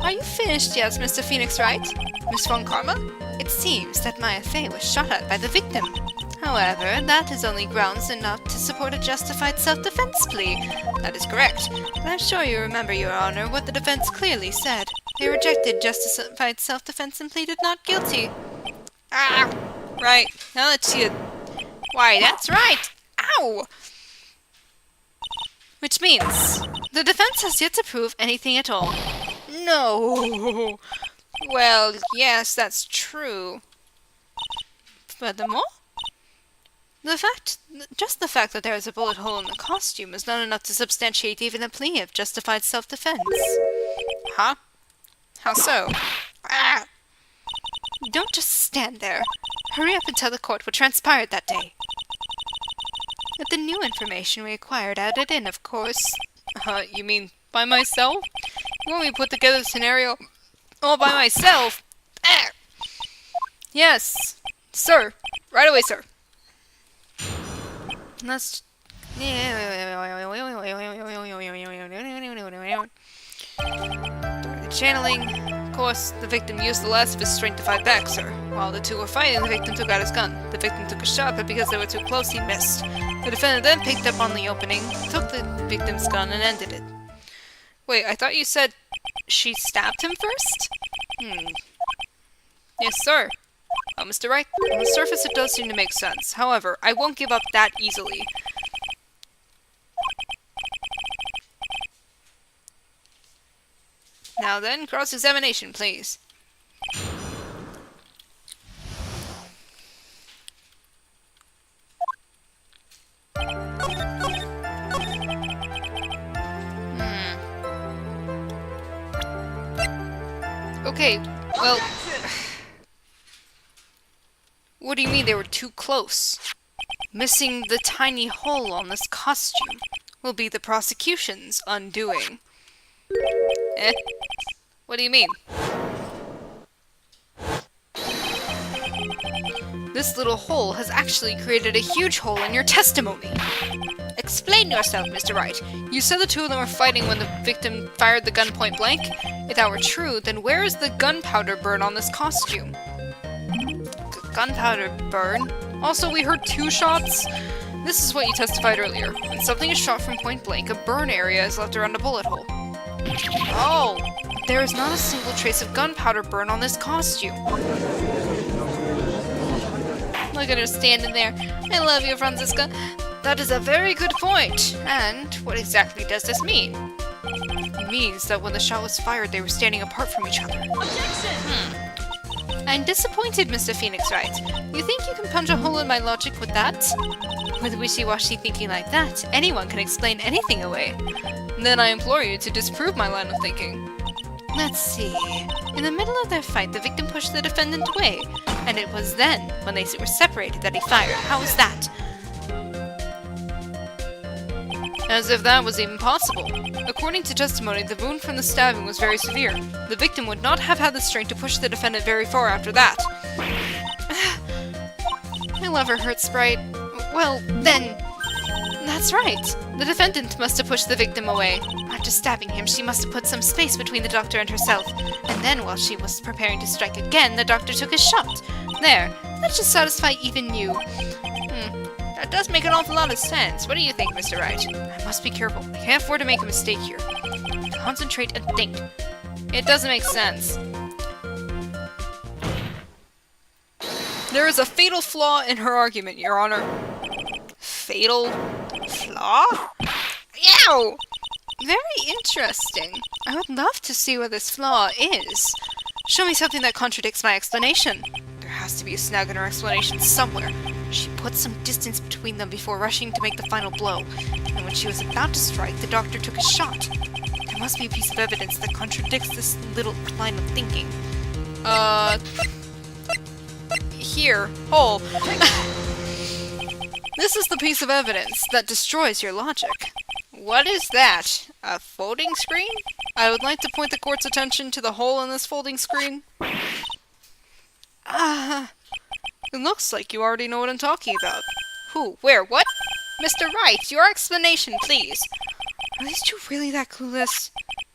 Are you finished yet, Mr. Phoenix Wright? Miss Von Karma? It seems that my affair was shot at by the victim. However, that is only grounds enough to support a justified self-defense plea. That is correct. But I'm sure you remember, Your Honor, what the defense clearly said. They rejected justified self-defense and pleaded not guilty. Ah! Right. Now let's see it. Why, that's right! Ow! Which means, the defense has yet to prove anything at all. No! Well, yes, that's true. Furthermore, just the fact that there is a bullet hole in the costume is not enough to substantiate even a plea of justified self-defense. Huh? How so? Ah! Don't just stand there. Hurry up and tell the court what transpired that day. With the new information we acquired added in, of course. You mean by myself? You want me to put together the scenario all by myself? Ah! Yes, sir. Right away, sir. Let's... Channeling, course, the victim used the last of his strength to fight back, sir. While the two were fighting, the victim took out his gun. The victim took a shot, but because they were too close, he missed. The defendant then picked up on the opening, took the victim's gun, and ended it. Wait, I thought you said she stabbed him first? Yes, sir. Oh, Mr. Wright, on the surface it does seem to make sense. However, I won't give up that easily. Now then, cross-examination, please. Okay, well... What do you mean they were too close? Missing the tiny hole on this costume will be the prosecution's undoing. Eh? What do you mean? This little hole has actually created a huge hole in your testimony. Explain yourself, Mr. Wright. You said the two of them were fighting when the victim fired the gun point blank? If that were true, then where is the gunpowder burn on this costume? Gunpowder burn? Also, we heard 2 shots? This is what you testified earlier. When something is shot from point blank, a burn area is left around a bullet hole. Oh! There is not a single trace of gunpowder burn on this costume. Look at her standing there. I love you, Franziska. That is a very good point. And what exactly does this mean? It means that when the shot was fired, they were standing apart from each other. Objection! I'm disappointed, Mr. Phoenix Wright. You think you can punch a hole in my logic with that? With wishy-washy thinking like that, anyone can explain anything away. Then I implore you to disprove my line of thinking. Let's see. In the middle of their fight, the victim pushed the defendant away, and it was then, when they were separated, that he fired. How was that? As if that was even possible. According to testimony, the wound from the stabbing was very severe. The victim would not have had the strength to push the defendant very far after that. My lover hurt, Sprite. Well, then... That's right. The defendant must have pushed the victim away. After stabbing him, she must have put some space between the doctor and herself. And then, while she was preparing to strike again, the doctor took his shot. There. That should satisfy even you. That does make an awful lot of sense. What do you think, Mr. Wright? I must be careful. I can't afford to make a mistake here. Concentrate and think. It doesn't make sense. There is a fatal flaw in her argument, Your Honor. Fatal flaw? Yow! Very interesting. I would love to see what this flaw is. Show me something that contradicts my explanation. There has to be a snag in her explanation somewhere. She put some distance between them before rushing to make the final blow, and when she was about to strike, the doctor took a shot. There must be a piece of evidence that contradicts this little line of thinking. Here. Hole. This is the piece of evidence that destroys your logic. What is that? A folding screen? I would like to point the court's attention to the hole in this folding screen. It looks like you already know what I'm talking about. Who? Where? What? Mr. Wright, your explanation, please. Are these two really that clueless?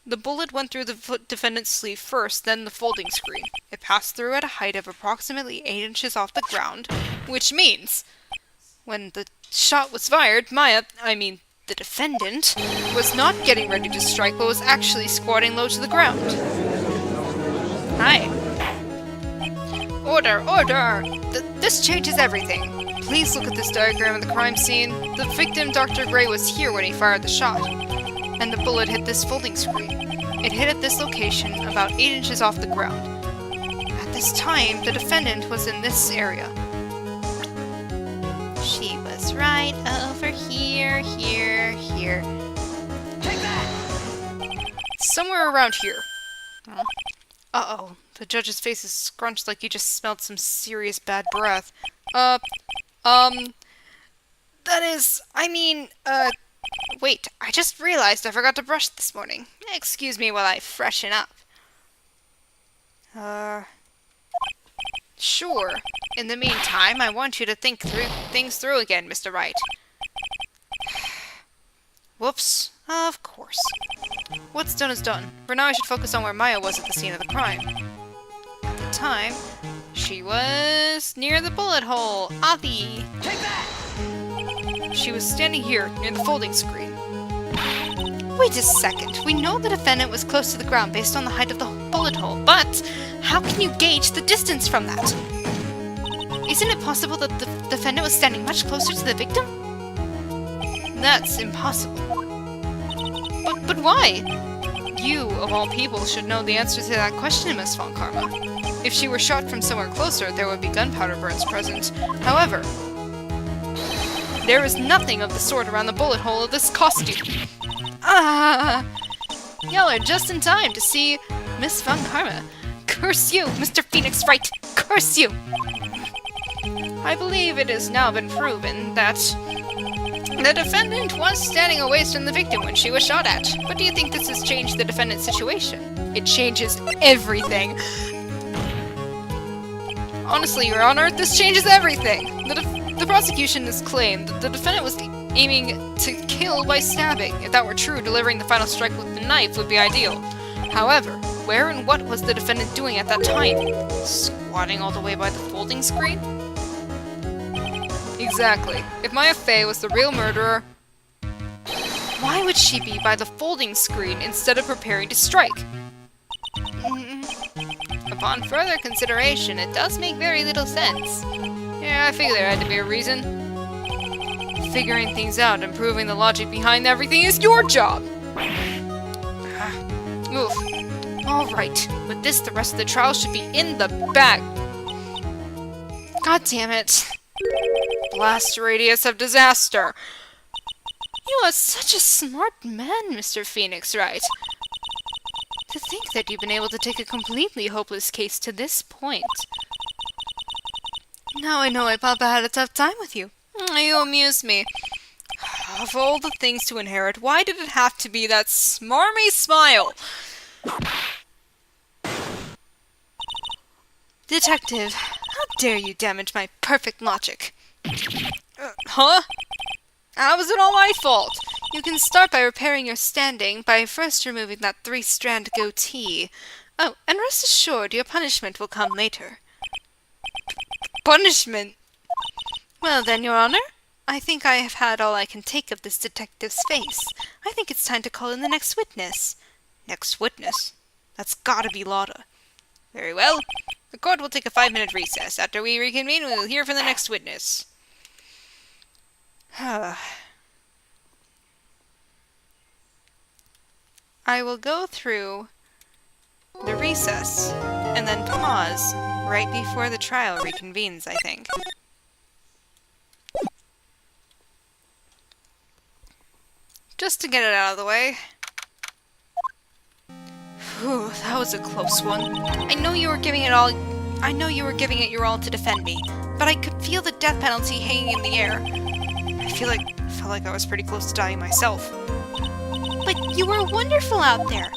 The bullet went through the defendant's sleeve first, then the folding screen. It passed through at a height of approximately 8 inches off the ground, which means when the shot was fired, the defendant, was not getting ready to strike, but was actually squatting low to the ground. Hi. Order! Order! This changes everything. Please look at this diagram of the crime scene. The victim, Dr. Gray, was here when he fired the shot, and the bullet hit this folding screen. It hit at this location, about 8 inches off the ground. At this time, the defendant was in this area. She was right over here, here. Take that! Somewhere around here. Huh? Uh-oh. The judge's face is scrunched like he just smelled some serious bad breath. Wait, I just realized I forgot to brush this morning. Excuse me while I freshen up. Sure. In the meantime, I want you to think things through again, Mr. Wright. Whoops. Of course. What's done is done. For now I should focus on where Maya was at the scene of the crime. At the time, she was near the bullet hole. Avi! Take that! She was standing here, near the folding screen. Wait a second. We know the defendant was close to the ground based on the height of the bullet hole, but how can you gauge the distance from that? Isn't it possible that the defendant was standing much closer to the victim? That's impossible. But why? You, of all people, should know the answer to that question, Miss Von Karma. If she were shot from somewhere closer, there would be gunpowder burns present. However, there is nothing of the sort around the bullet hole of this costume. Ah! Y'all are just in time to see Miss Von Karma. Curse you, Mr. Phoenix Wright! Curse you! I believe it has now been proven that the defendant was standing away from the victim when she was shot at. But do you think this has changed the defendant's situation? It changes everything. Honestly, Your Honor, this changes everything. The prosecution has claimed that the defendant was aiming to kill by stabbing. If that were true, delivering the final strike with the knife would be ideal. However, where and what was the defendant doing at that time? Squatting all the way by the folding screen? Exactly. If Maya Fey was the real murderer, why would she be by the folding screen instead of preparing to strike? Upon further consideration, it does make very little sense. Yeah, I figured there had to be a reason. Figuring things out and proving the logic behind everything is your job! Oof. Alright, with this, the rest of the trial should be in the bag. God damn it. Blast radius of disaster. You are such a smart man, Mr. Phoenix Wright. To think that you've been able to take a completely hopeless case to this point. Now I know why Papa had a tough time with you. You amuse me. Of all the things to inherit, why did it have to be that smarmy smile? Detective, how dare you damage my perfect logic? Huh? How was it all my fault? You can start by repairing your standing by first removing that 3-strand goatee. Oh, and rest assured your punishment will come later. Punishment? Well then, Your Honor, I think I have had all I can take of this detective's face. I think it's time to call in the next witness. Next witness? That's gotta be Lotta. Very well. The court will take a 5-minute recess. After we reconvene, we will hear from the next witness. I will go through the recess and then pause right before the trial reconvenes, I think. Just to get it out of the way. Whew, that was a close one. I know you were giving it your all to defend me, but I could feel the death penalty hanging in the air. I felt like I was pretty close to dying myself. But you were wonderful out there.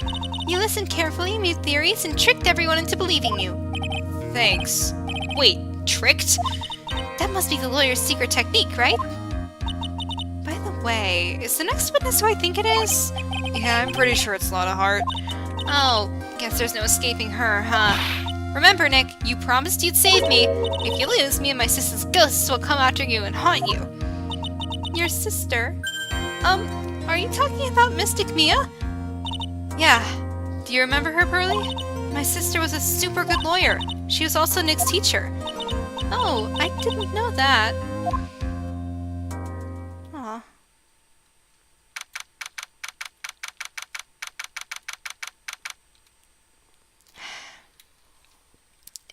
You listened carefully, made theories, and tricked everyone into believing you. Thanks. Wait, tricked? That must be the lawyer's secret technique, right? By the way, is the next witness who I think it is? Yeah, I'm pretty sure it's Lotta Hart. Oh, guess there's no escaping her, huh? Remember, Nick, you promised you'd save me. If you lose, me and my sister's ghosts will come after you and haunt you. Your sister? Are you talking about Mystic Mia? Yeah. Do you remember her, Pearly? My sister was a super good lawyer. She was also Nick's teacher. Oh, I didn't know that. Aw.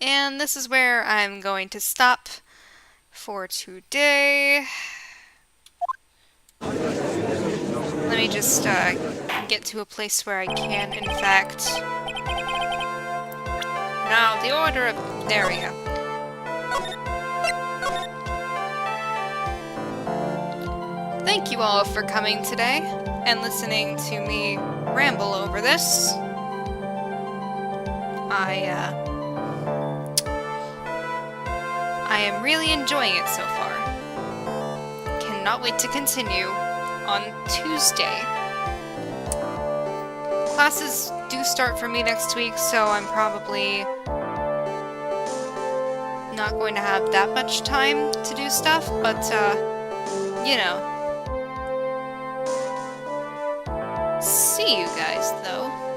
And this is where I'm going to stop for today. Let me just get to a place where I can, in fact... Now, the order of... There we go. Thank you all for coming today and listening to me ramble over this. I am really enjoying it so far. Cannot wait to continue on Tuesday. Classes do start for me next week, so I'm probably not going to have that much time to do stuff, but, you know. See you guys, though.